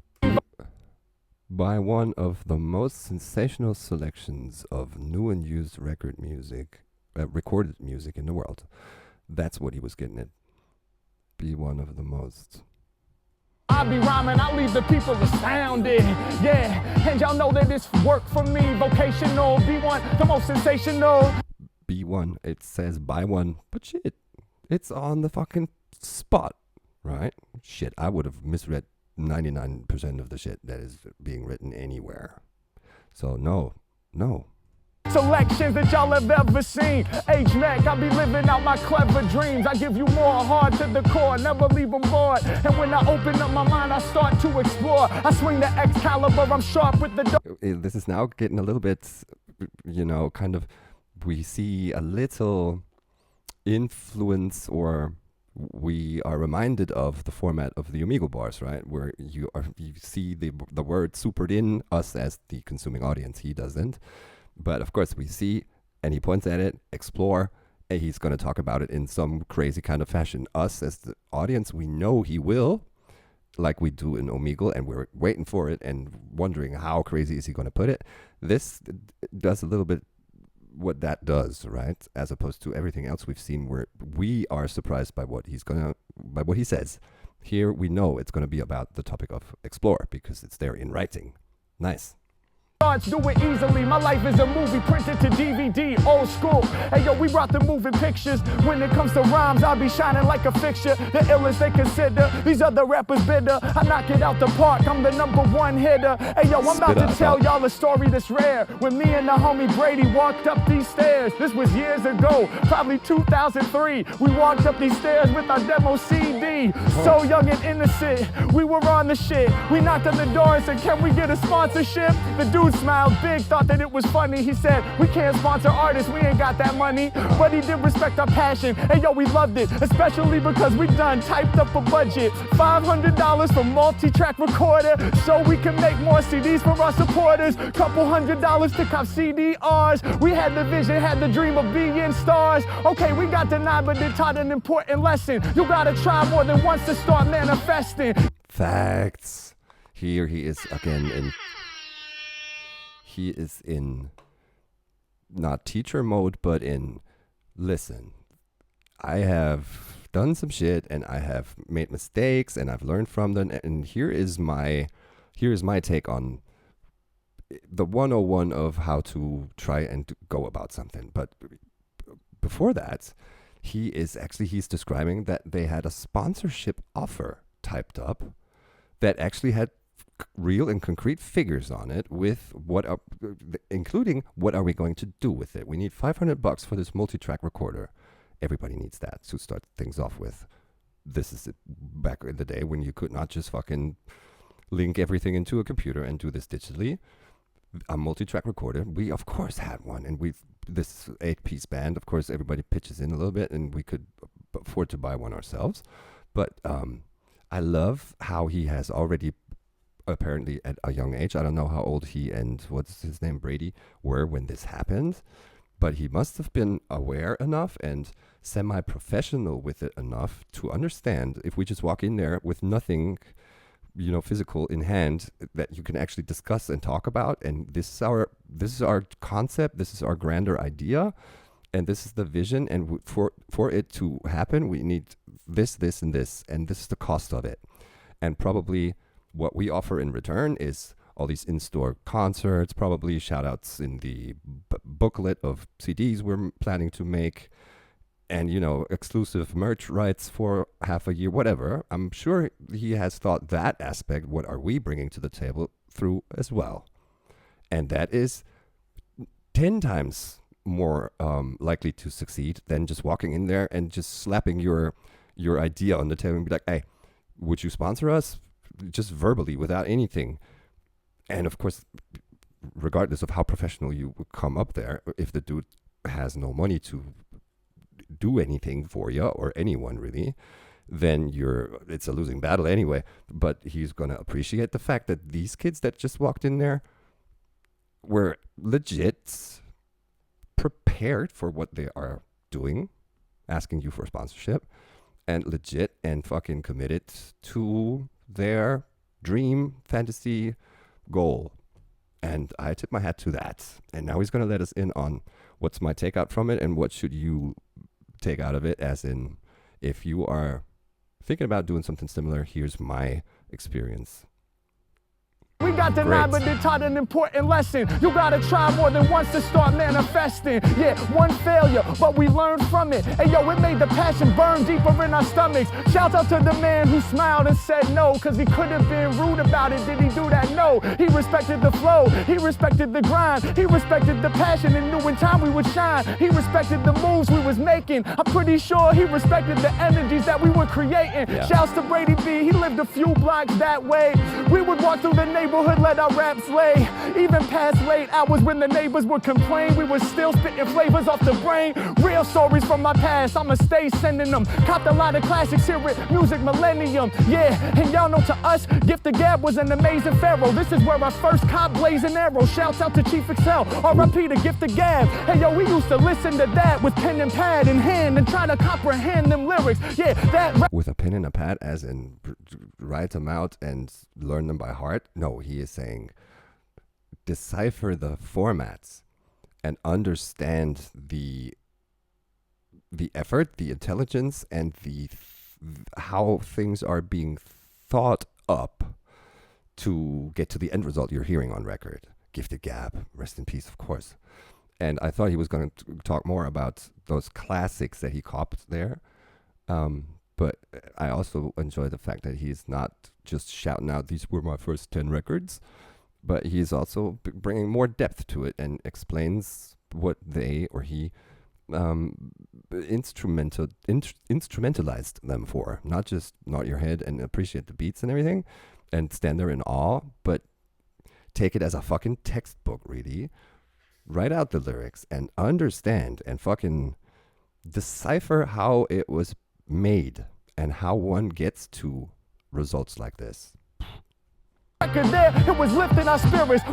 By one of the most sensational selections of new and used recorded music in the world. That's what he was getting at. Be one of the most. I be rhyming, I leave the people astounded, yeah. And y'all know that it's work for me, vocational, B1, the most sensational. B1, it says by one, but shit, it's on the fucking spot, right? Shit, I would have misread 99% of the shit that is being written anywhere. So no. Selections that y'all have ever seen. H-mack, I be living out my clever dreams. I give you more hard to the core, never leave them bored. And when I open up my mind, I start to explore. I swing the Excalibur, I'm sharp with the This is now getting a little bit, kind of, we see a little influence or we are reminded of the format of the Omegle bars, right? Where you see the word supered in, us as the consuming audience. He doesn't. But of course we see, and he points at it, explore, and he's going to talk about it in some crazy kind of fashion. Us as the audience, we know he will, like we do in Omegle, and we're waiting for it and wondering how crazy is he going to put it. This does a little bit what that does, right? As opposed to everything else we've seen where we are surprised by what he says. Here we know it's going to be about the topic of explore because it's there in writing. Nice. Do it easily. My life is a movie printed to DVD, old school. Hey yo, we brought the moving pictures. When it comes to rhymes, I'll be shining like a fixture. The illest they consider. These other rappers bitter. I knock it out the park. I'm the #1 hitter. Hey yo, I'm about to tell y'all a story that's rare. When me and the homie Brady walked up these stairs. This was years ago, probably 2003. We walked up these stairs with our demo CD. So young and innocent, we were on the shit. We knocked on the door and said, can we get a sponsorship? The dude smiled big, thought that it was funny. He said, we can't sponsor artists, we ain't got that money. But he did respect our passion, and yo, we loved it. Especially because we done typed up a budget. $500 for multi-track recorder, so we can make more CDs for our supporters. Couple $100 to cop CDRs. We had the vision, had the dream of being stars. Okay, we got denied, but it taught an important lesson. You gotta try more than once to start manifesting. Facts. Here he is again in... He is in not teacher mode, but in listen. I have done some shit and I have made mistakes and I've learned from them. And here is my take on the 101 of how to try and go about something. But before that, he's describing that they had a sponsorship offer typed up that actually had real and concrete figures on it with including what are we going to do with it. We need $500 for this multi-track recorder. Everybody needs that to start things off with. This is back in the day when you could not just fucking link everything into a computer and do this digitally. A multi-track recorder, we of course had one, and this 8-piece band, of course everybody pitches in a little bit and we could afford to buy one ourselves. But I love how he has already, apparently at a young age, I don't know how old he and what's his name, Brady, were when this happened, but he must have been aware enough and semi-professional with it enough to understand if we just walk in there with nothing, physical in hand that you can actually discuss and talk about, and this is our concept, this is our grander idea, and this is the vision, and for it to happen, we need this, and this is the cost of it. And probably what we offer in return is all these in-store concerts, probably shout-outs in the booklet of CDs we're planning to make, and, exclusive merch rights for half a year, whatever. I'm sure he has thought that aspect, what are we bringing to the table, through as well. And that is 10 times more likely to succeed than just walking in there and just slapping your idea on the table and be like, hey, would you sponsor us? Just verbally, without anything. And of course, regardless of how professional you come up there, if the dude has no money to do anything for you, or anyone really, then it's a losing battle anyway. But he's going to appreciate the fact that these kids that just walked in there were legit prepared for what they are doing, asking you for sponsorship, and legit and fucking committed to their dream, fantasy, goal. And I tip my hat to that. And now he's going to let us in on what's my takeout from it and what should you take out of it, as in, if you are thinking about doing something similar, here's my experience. We got denied, but they taught an important lesson. You gotta try more than once to start manifesting. Yeah, one failure, but we learned from it. Hey yo, it made the passion burn deeper in our stomachs. Shout out to the man who smiled and said no, cause he could have been rude about it. Did he do that? No. He respected the flow, he respected the grind, he respected the passion and knew in time we would shine. He respected the moves we was making. I'm pretty sure he respected the energies that we were creating. Yeah. Shouts to Brady B, he lived a few blocks that way. We would walk through the neighborhood neighborhood let our raps lay. Even past late hours when the neighbors would complain, we were still spitting flavors off the brain. Real stories from my past, I'ma stay sending them. Copped a lot of classics here at Music Millennium. Yeah, and y'all know to us, Gift the Gab was an amazing pharaoh. This is where I first caught blazing arrow. Shouts out to Chief Excel, R.I.P. to Gift the Gab. Hey yo, we used to listen to that with pen and pad in hand and try to comprehend them lyrics. Yeah, that With a pen and a pad, as in write them out and learn them by heart? No, he is saying decipher the formats and understand the effort, the intelligence, and how things are being thought up to get to the end result you're hearing on record. Gifted Gab, rest in peace, of course. And I thought he was going to talk more about those classics that he copped there. But I also enjoy the fact that he's not just shouting out, these were my first 10 records, but he's also bringing more depth to it and explains what they or he instrumentalized them for. Not just nod your head and appreciate the beats and everything and stand there in awe, but take it as a fucking textbook, really. Write out the lyrics and understand and fucking decipher how it was made and how one gets to results like this. There, it was lifting our spirits.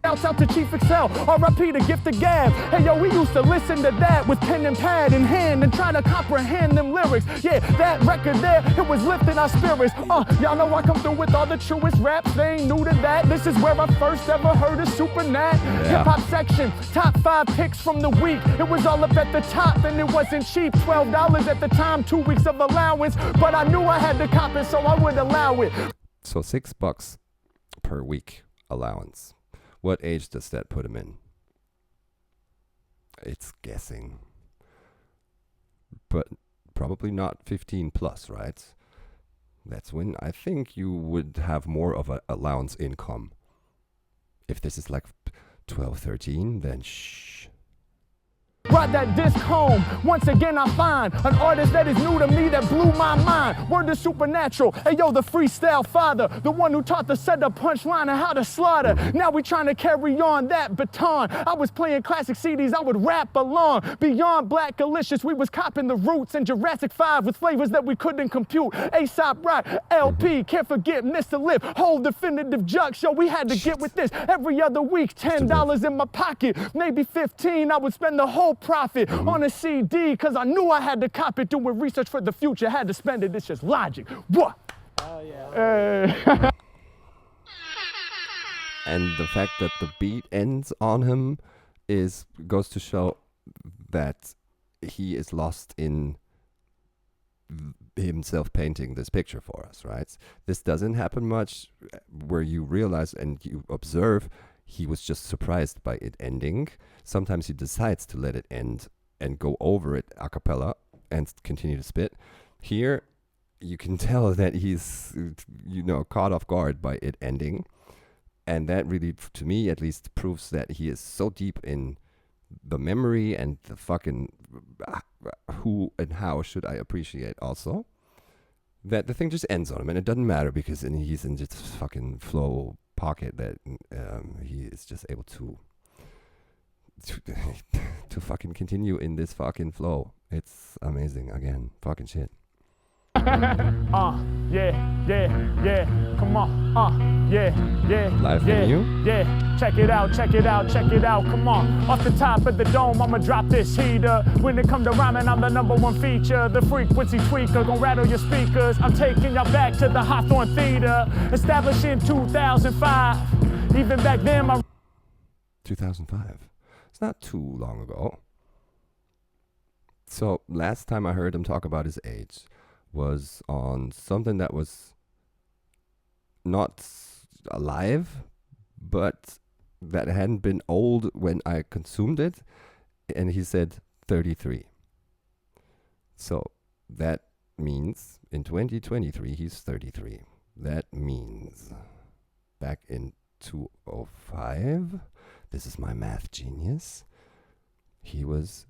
Shouts out to Chief Excel, R.I.P. to Gift the Gab. Hey yo, we used to listen to that with pen and pad in hand and try to comprehend them lyrics. Yeah, that record there, it was lifting our spirits. Y'all know I come through with all the truest raps, they ain't new to that. This is where I first ever heard of Super Nat. Yeah. Hip-hop section, top 5 picks from the week. It was all up at the top and it wasn't cheap. $12 at the time, 2 weeks of allowance. But I knew I had to cop it, so I would allow it. So $6 per week allowance. What age does that put him in? It's guessing. But probably not 15 plus, right? That's when I think you would have more of an allowance income. If this is like 12, 13, then shh. Brought that disc home. Once again I find an artist that is new to me that blew my mind. Word to Supernatural. Hey yo, the freestyle father, the one who taught the setup, punchline, and how to slaughter. Now we trying to carry on that baton. I was playing classic CDs, I would rap along. Beyond Black Delicious, we was copping the roots in Jurassic 5 with flavors that we couldn't compute. Aesop Rock, LP, can't forget Mr. Lip, whole definitive jug. Yo, we had to get with this every other week. $10 in my pocket, maybe 15. I would spend the whole profit on a CD, cause I knew I had to cop it. Doing research for the future, had to spend it. It's just logic. What? Oh yeah. And the fact that the beat ends on him goes to show that he is lost in himself painting this picture for us, right? This doesn't happen much where you realize and you observe he was just surprised by it ending. Sometimes he decides to let it end and go over it a cappella and continue to spit. Here, you can tell that he's, caught off guard by it ending. And that really, to me at least, proves that he is so deep in the memory and the fucking who and how should I appreciate also, that the thing just ends on him. And it doesn't matter because he's in this fucking flow pocket that he is just able to fucking continue in this fucking flow. It's amazing. Again, fucking shit. Yeah, come on, yeah, Live venue? Yeah, check it out, come on. Off the top of the dome, I'ma drop this heater. When it come to rhyming, I'm the #1 feature. The frequency tweaker, gon' rattle your speakers. I'm taking y'all back to the Hawthorne Theater, established in 2005. Even back then, 2005. It's not too long ago. So last time I heard him talk about his age was on something that was not alive, but that hadn't been old when I consumed it, and he said 33. So that means in 2023 he's 33. That means back in 2005, this is my math genius, he was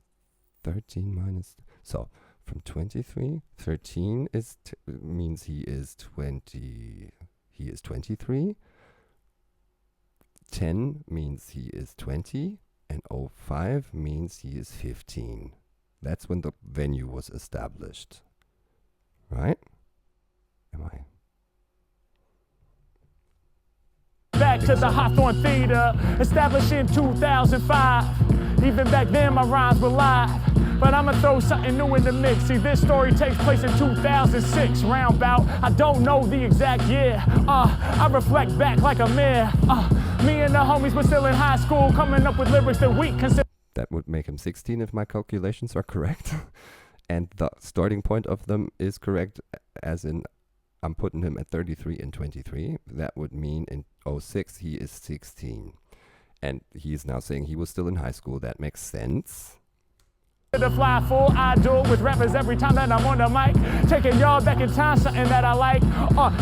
13 minus, so from 23, 13 means he is 20. He is 23. 10 means he is 20, and 05 means he is 15. That's when the venue was established. Right? Am I? Back to the Hawthorne Theater, established in 2005. Even back then my rhymes were live. But I'ma throw something new in the mix. See, this story takes place in 2006, roundabout. I don't know the exact year. I reflect back like a mirror. Me and the homies were still in high school, coming up with lyrics that we consider. That would make him 16 if my calculations are correct. And the starting point of them is correct, as in I'm putting him at 33 and 23. That would mean in 06 he is 16. And he is now saying he was still in high school. That makes sense. The fly full, I do it with rappers every time that I'm on the mic. Taking y'all back in time, something that I like.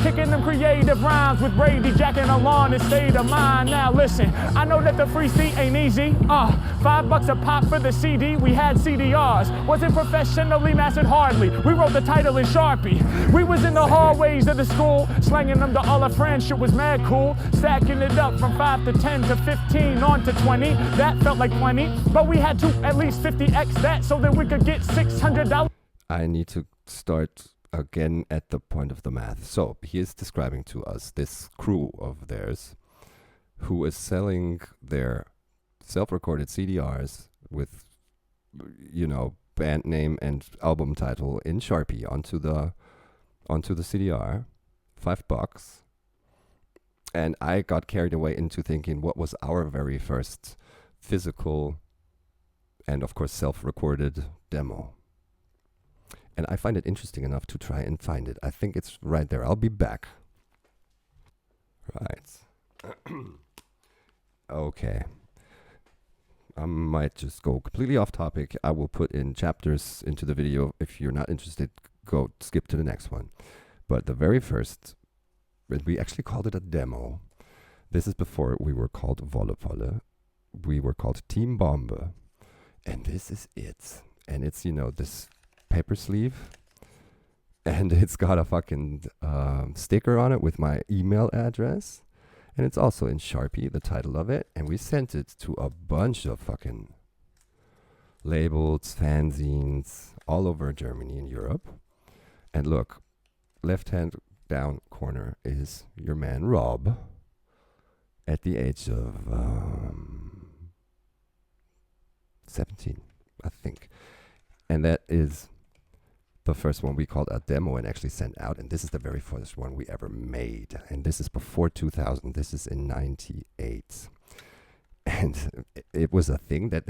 Kicking them creative rhymes with Brady, jacking along and state of mind. Now listen, I know that the free seat ain't easy. $5 a pop for the CD, we had CDRs. Wasn't professionally mastered hardly. We wrote the title in Sharpie. We was in the hallways of the school, slanging them to all our friends, shit was mad cool. Stacking it up from 5 to 10 to 15 on to 20. That felt like plenty, but we had to at least 50x that so that we could get $600. I need to start again at the point of the math. So he is describing to us this crew of theirs who is selling their self-recorded CDRs with, you know, band name and album title in Sharpie onto the CDR, $5. And I got carried away into thinking, what was our very first physical and of course self-recorded demo? And I find it interesting enough to try and find it. I think it's right there. I'll be back. Right. Okay. I might just go completely off topic. I will put in chapters into the video. If you're not interested, go skip to the next one. But the very first, we actually called it a demo. This is before we were called Wolle Wolle. We were called Team Bombe. And this is it. And it's, you know, this paper sleeve. And it's got a fucking sticker on it with my email address. And it's also in Sharpie, the title of it. And we sent it to a bunch of fucking labels, fanzines, all over Germany and Europe. And look, left-hand down corner is your man Rob at the age of 17, I think. And that is the first one we called a demo and actually sent out. And this is the very first one we ever made. And this is before 2000. This is in 98. And it was a thing that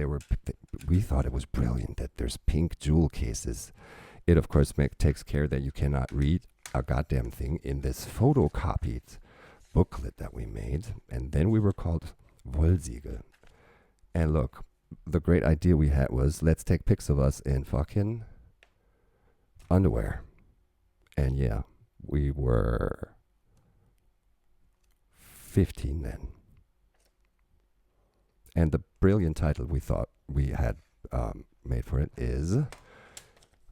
we thought it was brilliant that there's pink jewel cases. It, of course, takes care that you cannot read a goddamn thing in this photocopied booklet that we made. And then we were called Wollsiegel. And look, the great idea we had was, let's take pics of us in fucking underwear. And yeah, we were 15 then. And the brilliant title we thought we had made for it is,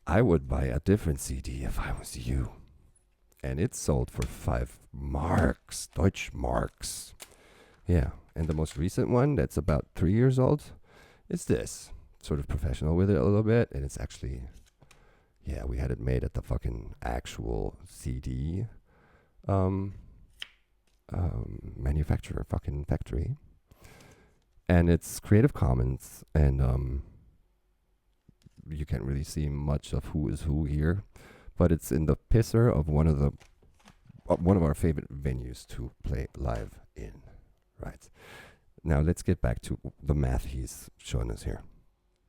I would buy a different CD if I was you. And it sold for 5 marks, Deutsch marks. Yeah, and the most recent one that's about 3 years old is this. Sort of professional with it a little bit. And it's actually, yeah, we had it made at the fucking actual CD manufacturer, fucking factory. And it's Creative Commons, and you can't really see much of who is who here, but it's in the pisser of one of our favorite venues to play live in. Right. Now let's get back to the math he's showing us here.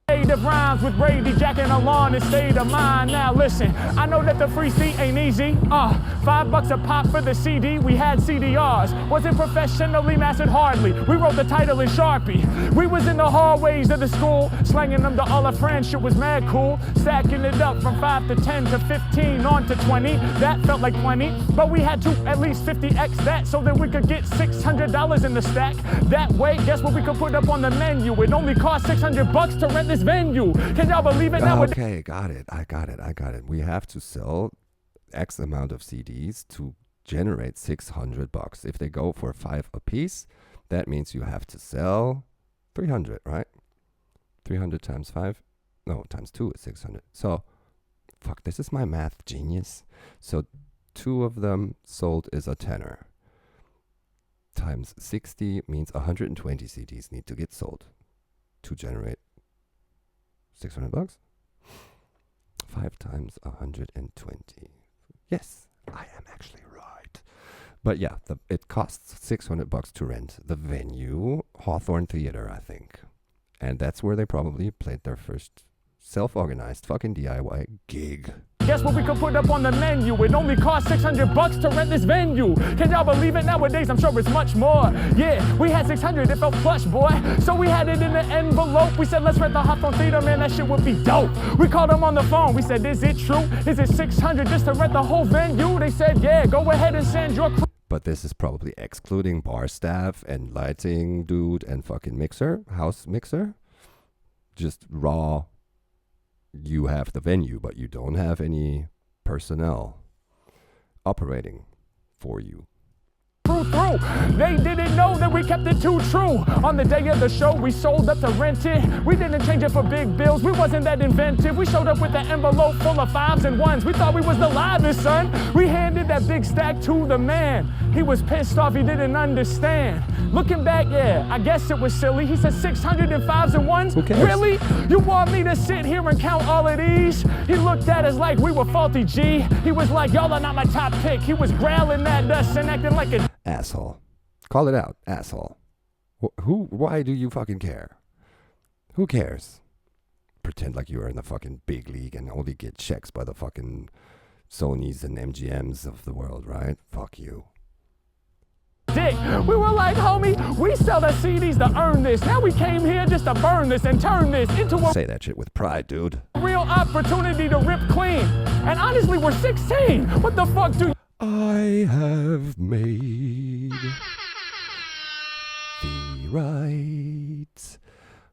Creative rhymes with Brady, jacking along and state of mind. Now listen, I know that the free seat ain't easy. $5 a pop for the CD, we had CDRs. Wasn't professionally mastered hardly. We wrote the title in Sharpie. We was in the hallways of the school, slanging them to all our friends, shit was mad cool. Stacking it up from 5 to 10 to 15 on to 20. That felt like plenty, but we had to at least 50x that so that we could get $600 in the stack. That way, guess what we could put up on the menu? It only cost $600 to rent this venue. Can y'all believe it? Okay, got it. I got it. We have to sell X amount of CDs to generate $600. If they go for 5 a piece, That means you have to sell 300, right? 300 times 5? No, times 2 is 600. So, fuck, this is my math genius. So, 2 of them sold is a tenner. Times 60 means 120 CDs need to get sold to generate $600. 5 times 120. Yes, I am actually right. But yeah, it costs $600 to rent the venue, Hawthorne Theater, I think. And that's where they probably played their first self-organized fucking DIY gig. Guess what we could put up on the menu? It only cost $600 to rent this venue. Can y'all believe it? Nowadays, I'm sure it's much more. Yeah, we had 600, it felt plush, boy. So we had it in an envelope. We said, let's rent the Hawthorne Theater, man, that shit would be dope. We called them on the phone. We said, is it true? Is it 600 just to rent the whole venue? They said, yeah, go ahead and send your crew. But this is probably excluding bar staff and lighting dude and fucking house mixer. Just raw. You have the venue, but you don't have any personnel operating for you. Through. They didn't know that we kept it too true. On the day of the show, we sold up to rent it. We didn't change it for big bills. We wasn't that inventive. We showed up with an envelope full of 5s and 1s. We thought we was the livest, son. We handed that big stack to the man. He was pissed off. He didn't understand. Looking back, yeah, I guess it was silly. He said 605s and 1s. Who cares? Really? You want me to sit here and count all of these? He looked at us like we were faulty, G. He was like, y'all are not my top pick. He was growling at us and acting like a asshole. Call it out, asshole. Why do you fucking care? Who cares? Pretend like you are in the fucking big league and only get checks by the fucking Sonys and MGMs of the world, right? Fuck you. dick. We were like, homie, we sell the CDs to earn this. Now we came here just to burn this and turn this into a Say that shit with pride, dude. real opportunity to rip clean. And honestly, we're 16. What the fuck do you... I have made the right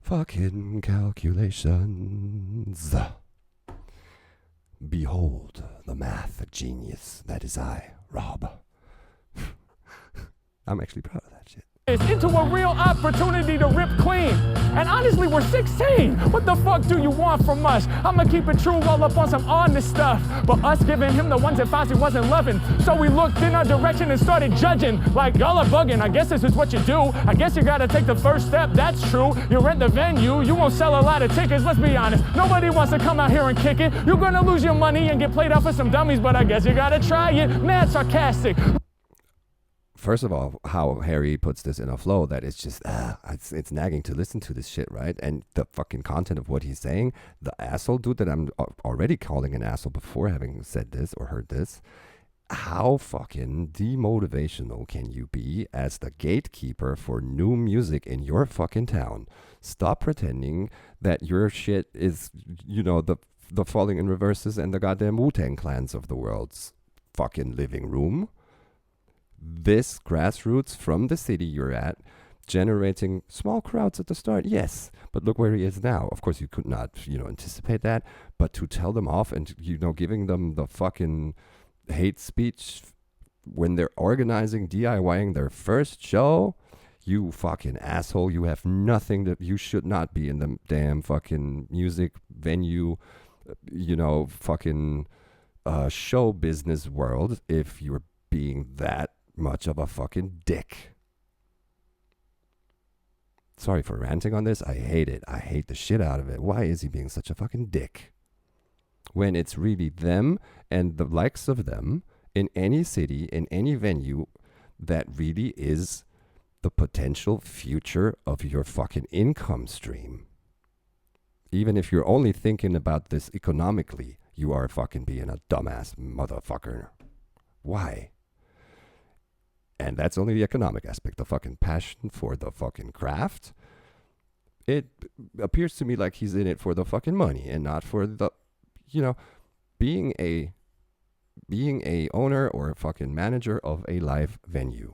fucking calculations. Behold the math genius that is I, Rob. I'm actually proud of that shit. into a real opportunity to rip clean. And honestly, we're 16. What the fuck do you want from us? I'ma keep it true, all up on some honest stuff. But us giving him the ones that Fozzie wasn't loving. So we looked in our direction and started judging. Like, y'all are bugging, I guess this is what you do. I guess you gotta take the first step, that's true. You rent the venue, you won't sell a lot of tickets, let's be honest. Nobody wants to come out here and kick it. You're gonna lose your money and get played out for some dummies, but I guess you gotta try it. Mad sarcastic. First of all, how Harry puts this in a flow that is just, it's nagging to listen to this shit, right? And the fucking content of what he's saying, the asshole dude that I'm already calling an asshole before having said this or heard this, how fucking demotivational can you be as the gatekeeper for new music in your fucking town? Stop pretending that your shit is, you know, the Falling in Reverses and the goddamn Wu-Tang Clans of the world's fucking living room. This grassroots from the city you're at, generating small crowds at the start, yes, but look where he is now. Of course, you could not, anticipate that, but to tell them off and, giving them the fucking hate speech when they're organizing, DIYing their first show, you fucking asshole, you have nothing that you should not be in the damn fucking music venue, fucking show business world if you're being that much of a fucking dick. Sorry for ranting on this. I hate it. I hate the shit out of it. Why is he being such a fucking dick? When it's really them and the likes of them in any city, in any venue, that really is the potential future of your fucking income stream. Even if you're only thinking about this economically, you are fucking being a dumbass motherfucker. Why? And that's only the economic aspect, the fucking passion for the fucking craft. It appears to me like he's in it for the fucking money and not for the, being a owner or a fucking manager of a live venue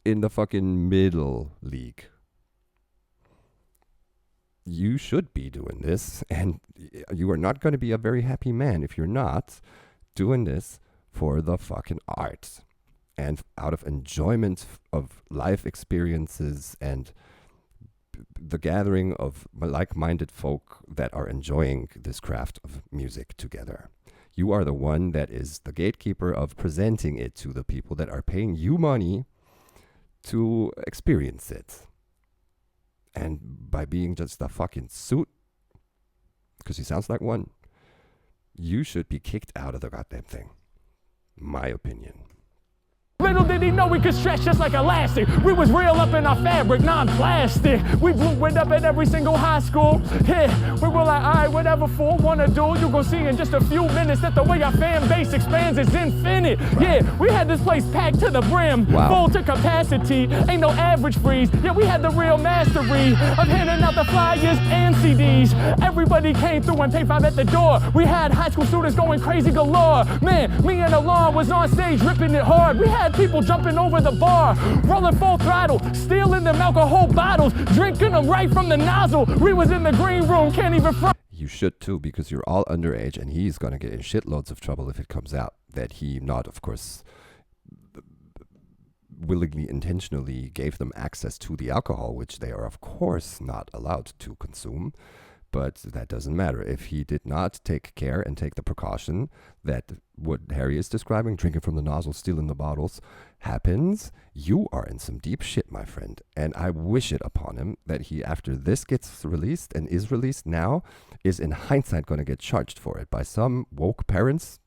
in the fucking middle league. You should be doing this, and you are not going to be a very happy man if you're not doing this for the fucking art. and out of enjoyment of life experiences and the gathering of like-minded folk that are enjoying this craft of music together. You are the one that is the gatekeeper of presenting it to the people that are paying you money to experience it. And by being just a fucking suit, because he sounds like one, you should be kicked out of the goddamn thing. My opinion. Little did he know we could stretch just like elastic. We was real up in our fabric, non-plastic. We blew wind up at every single high school. Yeah, we were like, all right, whatever fool wanna do. You gon' see in just a few minutes that the way our fan base expands is infinite. Yeah, we had this place packed to the brim, full to capacity. Ain't no average freeze. Yeah, we had the real mastery of handing out the flyers and CDs. Everybody came through and paid $5 at the door. We had high school students going crazy galore. Man, me and Alon was on stage ripping it hard. We had people jumping over the bar, rolling full throttle, stealing them alcohol bottles, drinking them right from the nozzle. We was in the green room, can't even front. You should too, because you're all underage, and he's gonna get in shitloads of trouble if it comes out that he not, of course, willingly, intentionally gave them access to the alcohol, which they are, of course, not allowed to consume. But that doesn't matter. If he did not take care and take the precaution that what Harry is describing, drinking from the nozzle, stealing the bottles, happens, you are in some deep shit, my friend. And I wish it upon him that he, after this gets released and is released now, is in hindsight going to get charged for it by some woke parents.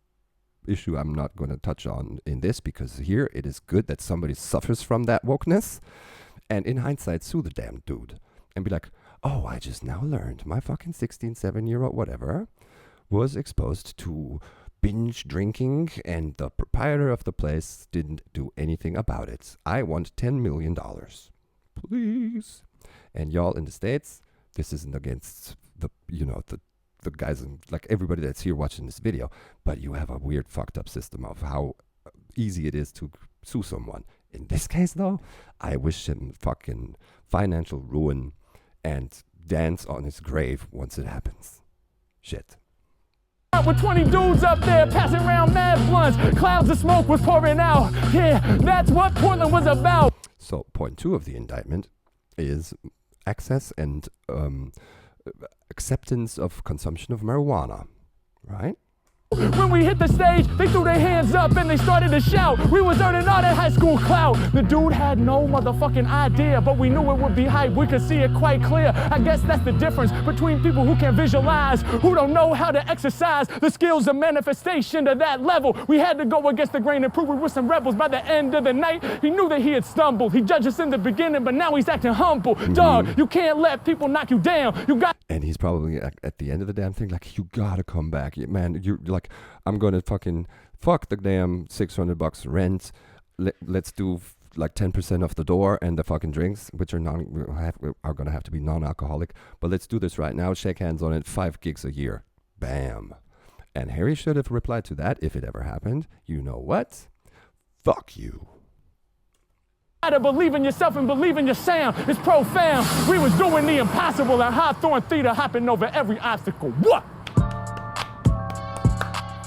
Issue I'm not going to touch on in this, because here it is good that somebody suffers from that wokeness and in hindsight sue the damn dude and be like, oh, I just now learned my fucking 16, 7-year-old whatever was exposed to binge drinking and the proprietor of the place didn't do anything about it. I want $10 million. Please. And y'all in the States, this isn't against the guys and like everybody that's here watching this video, but you have a weird fucked up system of how easy it is to sue someone. In this case though, I wish him fucking financial ruin and dance on his grave once it happens. Shit. With 20 dudes up there passing around mad blunts, clouds of smoke was pouring out. Yeah, that's what Portland was about. So point 2 of the indictment is access and acceptance of consumption of marijuana, right? When we hit the stage, they threw their hands up and they started to shout. We was earning all that high school clout. The dude had no motherfucking idea, but we knew it would be hype. We could see it quite clear. I guess that's the difference between people who can visualize, who don't know how to exercise the skills of manifestation to that level. We had to go against the grain and prove we were some rebels. By the end of the night, he knew that he had stumbled. He judged us in the beginning, but now he's acting humble. Dog, you can't let people knock you down. You got. And he's probably at the end of the damn thing like, you gotta come back, man. You're like, I'm gonna fucking fuck the damn $600 rent. Let's do like 10% off the door and the fucking drinks, which are gonna have to be non-alcoholic. But let's do this right now. Shake hands on it. 5 gigs a year. Bam. And Harry should have replied to that if it ever happened. You know what? Fuck you. To believe in yourself and believe in your sound. It's profound. We was doing the impossible at Hawthorne Theater, hopping over every obstacle. What?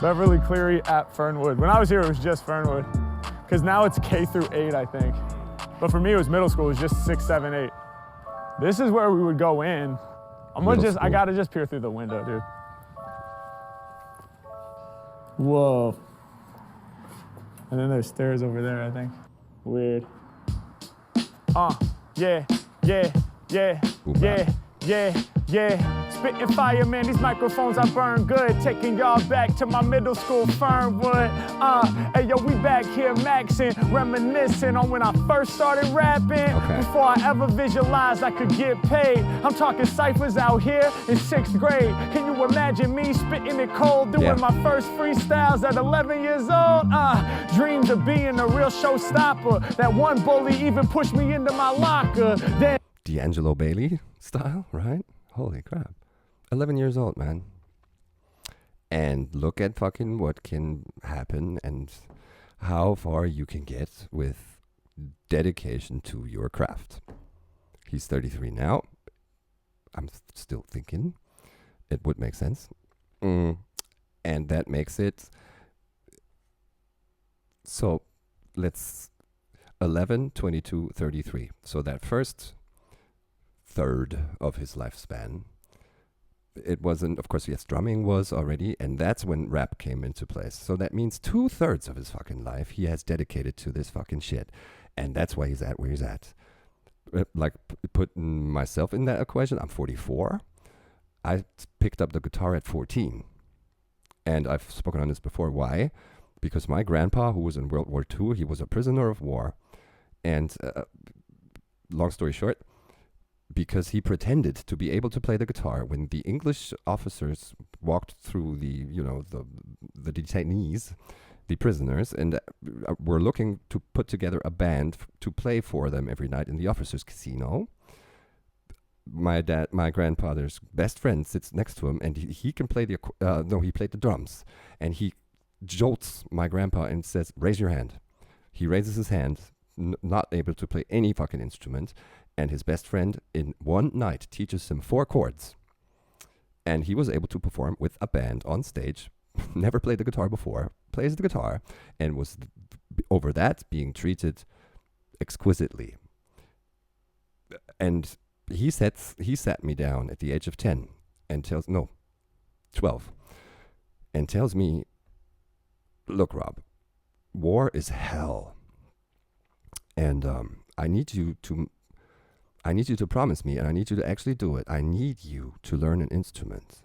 Beverly Cleary at Fernwood. When I was here, it was just Fernwood. Because now it's K through 8, I think. But for me, it was middle school. It was just 6, 7, 8. This is where we would go in. I gotta just peer through the window, dude. Whoa. And then there's stairs over there, I think. Weird. Yeah. Spitting fire, man, these microphones I burn good. Taking y'all back to my middle school, Fernwood. Hey, yo, we back here maxing, reminiscing on when I first started rapping. Before I ever visualized I could get paid. I'm talking ciphers out here in 6th grade. Can you imagine me spitting it cold, doing my first freestyles at 11 years old? Dreams of being a real showstopper. That one bully even pushed me into my locker. Then D'Angelo Bailey style, right? Holy crap. 11 years old, man. And look at fucking what can happen and how far you can get with dedication to your craft. He's 33 now. I'm still thinking it would make sense. And that makes it so let's 11, 22, 33. So that first third of his lifespan, it wasn't, of course, yes, drumming was already, and that's when rap came into place. So that means 2/3 of his fucking life he has dedicated to this fucking shit. And that's why he's at where he's at. Like, putting myself in that equation, I'm 44. I picked up the guitar at 14. And I've spoken on this before. Why? Because my grandpa, who was in World War II, he was a prisoner of war. And long story short, because he pretended to be able to play the guitar when the English officers walked through the detainees, the prisoners, and were looking to put together a band to play for them every night in the officers' casino. My grandfather's best friend sits next to him, and he can play he played the drums, and he jolts my grandpa and says, "Raise your hand." He raises his hand, not able to play any fucking instrument. And his best friend in one night teaches him 4 chords. And he was able to perform with a band on stage, never played the guitar before, plays the guitar, and was over that being treated exquisitely. And he sat me down at the age of 10 and 12, and tells me, "Look, Rob, war is hell. And I need you to promise me, and I need you to actually do it. I need you to learn an instrument."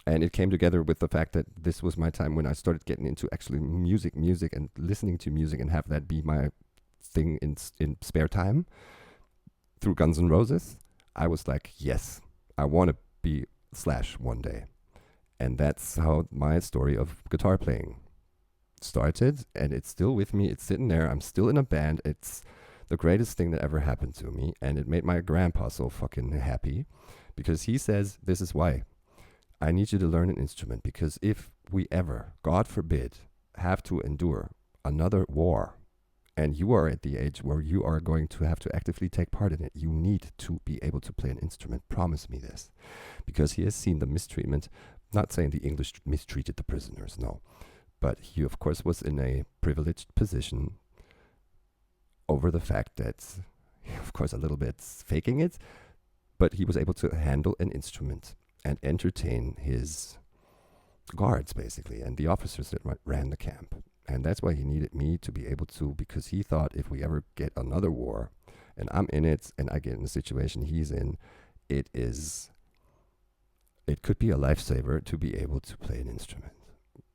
And it came together with the fact that this was my time when I started getting into actually music and listening to music and have that be my thing in spare time through Guns N' Roses. I was like, yes, I want to be Slash one day. And that's how my story of guitar playing started, and it's still with me. It's sitting there. I'm still in a band. It's the greatest thing that ever happened to me, and it made my grandpa so fucking happy, because he says, "This is why I need you to learn an instrument, because if we ever, God forbid, have to endure another war, and you are at the age where you are going to have to actively take part in it, you need to be able to play an instrument. Promise me this." Because he has seen the mistreatment. Not saying the English mistreated the prisoners, no. But he, of course, was in a privileged position over the fact that, of course, a little bit faking it, but he was able to handle an instrument and entertain his guards, basically, and the officers that ran the camp. And that's why he needed me to be able to, because he thought if we ever get another war, and I'm in it, and I get in the situation he's in, it could be a lifesaver to be able to play an instrument.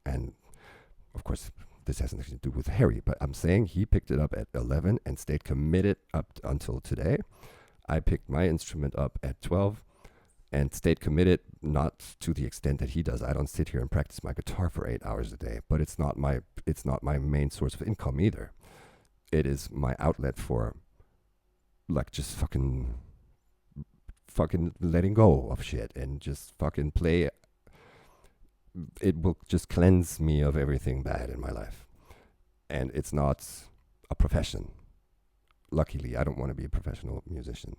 And, of course, this has nothing to do with Harry, but I'm saying he picked it up at 11 and stayed committed up until today. I picked my instrument up at 12 and stayed committed, not to the extent that he does. I don't sit here and practice my guitar for 8 hours a day, but it's not my main source of income either. It is my outlet for, like, just fucking letting go of shit and just fucking play. It will just cleanse me of everything bad in my life. And it's not a profession. Luckily, I don't want to be a professional musician.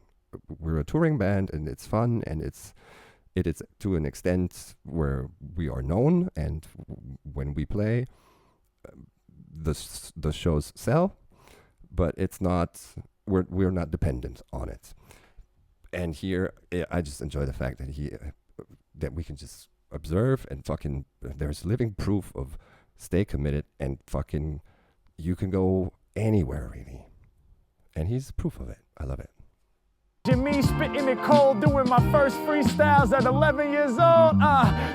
We're a touring band, and it's fun, and it is to an extent where we are known, and when we play, the shows sell, but it's not, we're not dependent on it. And here, I just enjoy the fact that we can just observe and fucking, there's living proof of stay committed, and fucking, you can go anywhere, really. And he's proof of it. I love it. Me spitting it cold, doing my first freestyles at 11 years old.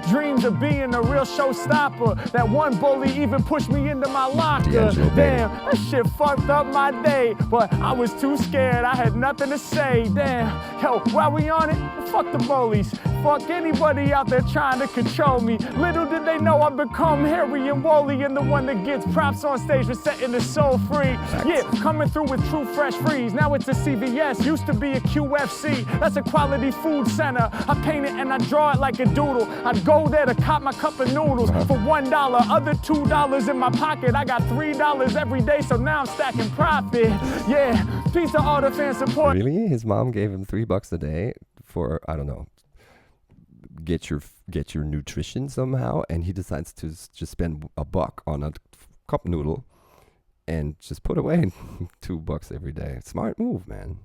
Dreams of being a real showstopper. That one bully even pushed me into my locker. Damn, that shit fucked up my day, but I was too scared. I had nothing to say. Damn, yo, while we on it, fuck the bullies. Fuck anybody out there trying to control me. Little did they know I've become hairy and woolly, and the one that gets props on stage for setting the soul free. Yeah, coming through with true fresh freeze. Now it's a CVS, used to be a QFC. That's a quality food center. I paint it and I draw it like a doodle. I'd go there to cop my cup of noodles for $1, other $2 in my pocket. I got $3 every day, so now I'm stacking profit. Yeah, peace to all the fan support. Really? His mom gave him $3 a day for, I don't know, get your nutrition somehow, and he decides to just spend $1 on a cup noodle and just put away $2 every day. Smart move, man.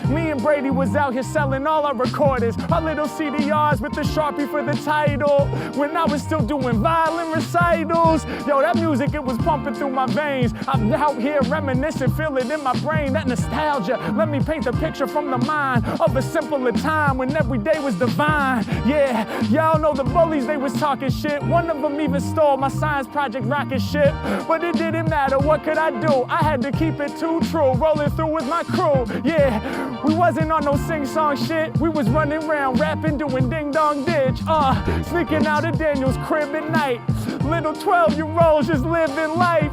Me and Brady was out here selling all our recordings, our little CDRs with the Sharpie for the title. When I was still doing violin recitals, yo, that music, it was pumping through my veins. I'm out here reminiscing, feel it in my brain, that nostalgia. Let me paint the picture from the mind of a simpler time when every day was divine. Yeah, y'all know the bullies, they was talking shit. One of them even stole my science project rocket ship. But it didn't matter, what could I do? I had to keep it too true, rolling through with my crew. Yeah. We wasn't on no sing-song shit. We was running around rapping, doing ding-dong ditch. Sneaking out of Daniel's crib at night. Little 12-year-olds just living life.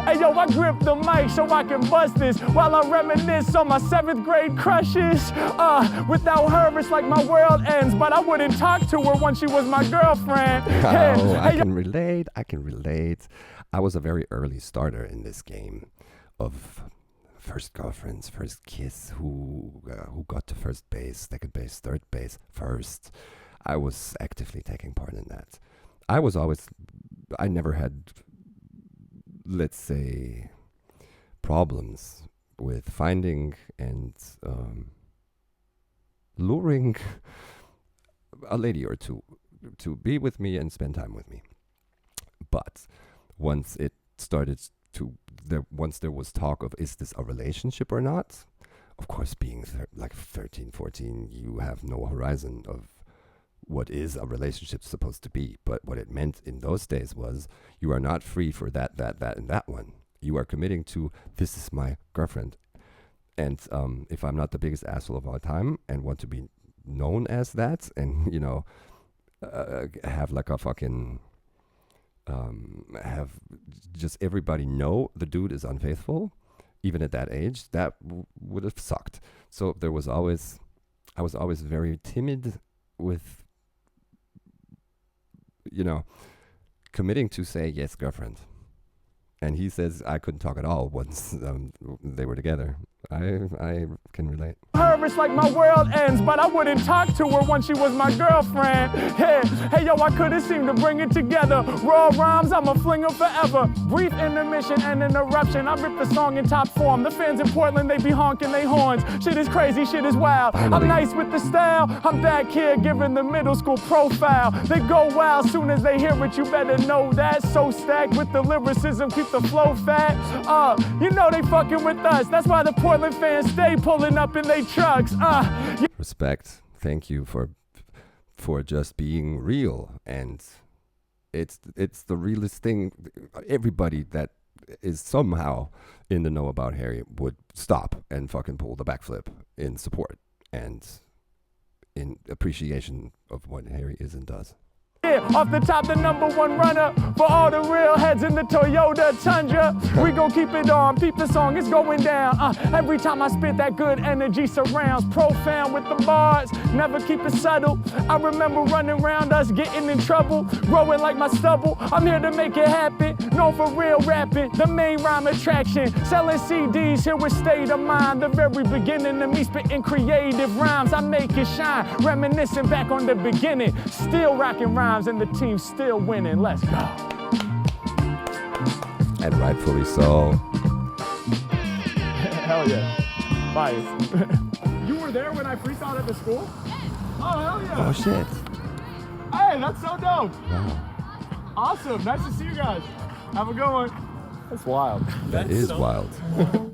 Hey yo, I grip the mic so I can bust this while I reminisce on my 7th grade crushes. Without her, it's like my world ends. But I wouldn't talk to her once she was my girlfriend. I can relate. I was a very early starter in this game of first girlfriends, first kiss, who got to first base, second base, third base, first. I was actively taking part in that. I never had, let's say, problems with finding and luring a lady or two to be with me and spend time with me. But once it started once there was talk of, is this a relationship or not? Of course, being like 13, 14, you have no horizon of what is a relationship supposed to be. But what it meant in those days was you are not free for that, and that one. You are committing to, this is my girlfriend. And if I'm not the biggest asshole of all time and want to be known as that and, you know, have like a fucking... have just everybody know the dude is unfaithful, even at that age, that would have sucked. So I was always very timid with, you know, committing to say, yes, girlfriend. And he says I couldn't talk at all once they were together. I can relate. It's like my world ends, but I wouldn't talk to her once she was my girlfriend. Hey yo, I couldn't seem to bring it together. Raw rhymes, I'ma fling them forever. Brief intermission and interruption. I rip the song in top form. The fans in Portland, they be honking their horns. Shit is crazy, shit is wild. Finally. I'm nice with the style. I'm that kid giving the middle school profile. They go wild soon as they hear it. You better know that. So stacked with the lyricism, keep the flow fat. You know they fucking with us. That's why the Portland fans stay pulling up in they trucks. Respect. Thank you for just being real, and it's the realest thing. Everybody that is somehow in the know about Harry would stop and fucking pull the backflip in support and in appreciation of what Harry is and does. Off the top, the #1 runner for all the real heads in the Toyota Tundra. We gon' keep it on, peep the song, it's going down. Every time I spit, that good energy surrounds. Profound with the bars, never keep it subtle. I remember running around us, getting in trouble, growing like my stubble. I'm here to make it happen, known for real rapping, the main rhyme attraction. Selling CDs, here with State of Mind. The very beginning of me spitting creative rhymes. I make it shine, reminiscing back on the beginning. Still rocking rhymes. And the team's still winning. Let's go. And rightfully so. Hell yeah. Bias. You were there when I freestyled at the school? Oh, hell yeah. Oh, shit. Hey, that's so dope. Wow. Awesome. Nice to see you guys. Have a good one. That's wild. That is so wild.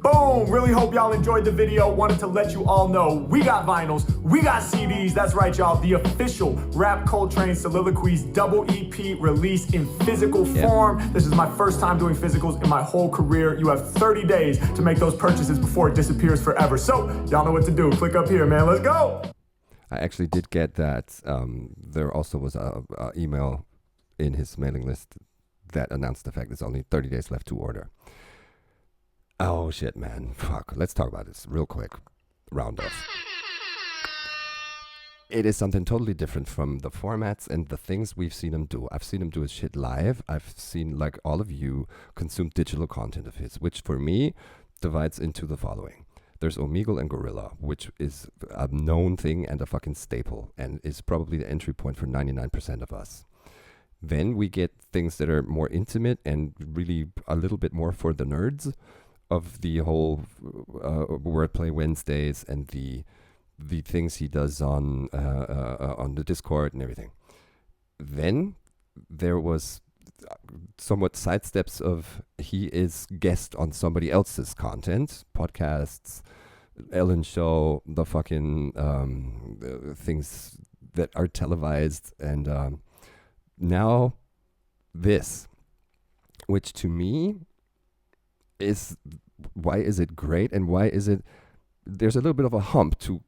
Boom! Really hope y'all enjoyed the video. Wanted to let you all know we got vinyls, we got CDs. That's right, y'all. The official Rap Coltrane Soliloquies double EP released in physical form. This is my first time doing physicals in my whole career. You have 30 days to make those purchases before it disappears forever. So, y'all know what to do. Click up here, man. Let's go! I actually did get that. There also was a email in his mailing list that announced the fact there's only 30 days left to order. Oh shit, man. Fuck. Let's talk about this real quick. Round off. It is something totally different from the formats and the things we've seen him do. I've seen him do his shit live. I've seen, like all of you, consume digital content of his, which for me divides into the following. There's Omegle and Gorilla, which is a known thing and a fucking staple, and is probably the entry point for 99% of us. Then we get things that are more intimate and really a little bit more for the nerds of the whole Wordplay Wednesdays and the things he does on the Discord and everything. Then there was somewhat sidesteps of he is guest on somebody else's content, podcasts, Ellen Show, the fucking things that are televised, and now this, which to me is why is it great and why is it there's a little bit of a hump to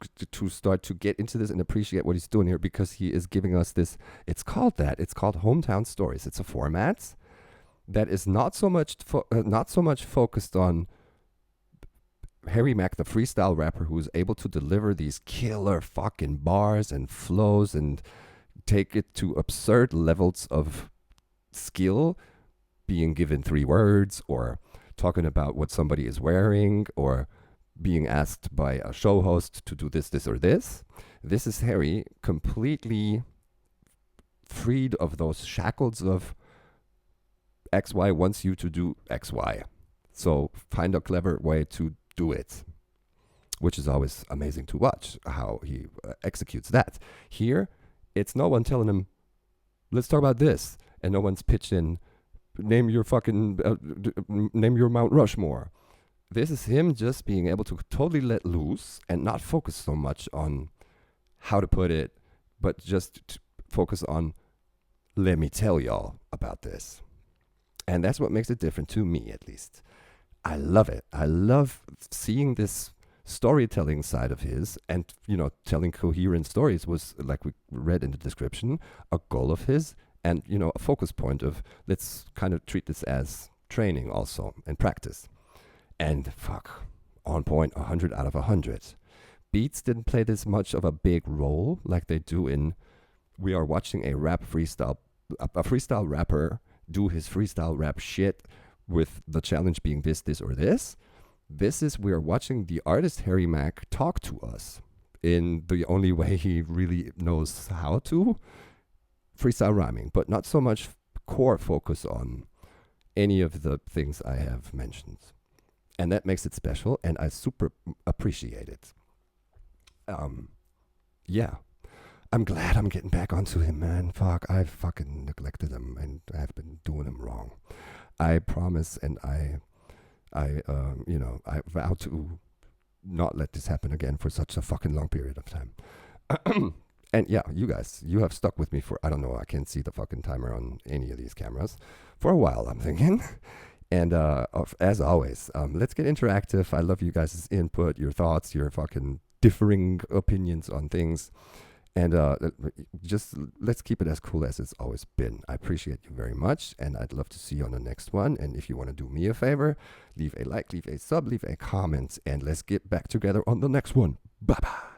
start to get into this and appreciate what he's doing here, because he is giving us this, it's called Hometown Stories. It's a format that is not so much focused on Harry Mack, the freestyle rapper, who is able to deliver these killer fucking bars and flows and take it to absurd levels of skill, being given 3 words or talking about what somebody is wearing or being asked by a show host to do this, this, or this. This is Harry completely freed of those shackles of XY wants you to do XY. So find a clever way to do it, which is always amazing to watch how he executes that. Here, it's no one telling him, let's talk about this. And no one's pitched in, name your Mount Rushmore. This is him just being able to totally let loose and not focus so much on how to put it, but just focus on, let me tell y'all about this. And that's what makes it different to me, at least. I love it. I love seeing this storytelling side of his, and, telling coherent stories was, like we read in the description, a goal of his, and, a focus point of, let's kind of treat this as training also and practice. And on point, 100 out of 100. Beats didn't play this much of a big role like they do in, we are watching a freestyle rapper do his freestyle rap shit with the challenge being this, this, or this. This is, we are watching the artist Harry Mack talk to us in the only way he really knows how to, freestyle rhyming, but not so much core focus on any of the things I have mentioned. And that makes it special, and I super appreciate it. Yeah. I'm glad I'm getting back onto him, man. I fucking neglected him, and I've been doing him wrong. I promise, and I vow to not let this happen again for such a fucking long period of time. And yeah, you guys, you have stuck with me for, I don't know, I can't see the fucking timer on any of these cameras, for a while, I'm thinking. And as always, let's get interactive. I love you guys' input, your thoughts, your fucking differing opinions on things. And just let's keep it as cool as it's always been. I appreciate you very much, and I'd love to see you on the next one. And if you want to do me a favor, leave a like, leave a sub, leave a comment, and let's get back together on the next one. Bye-bye.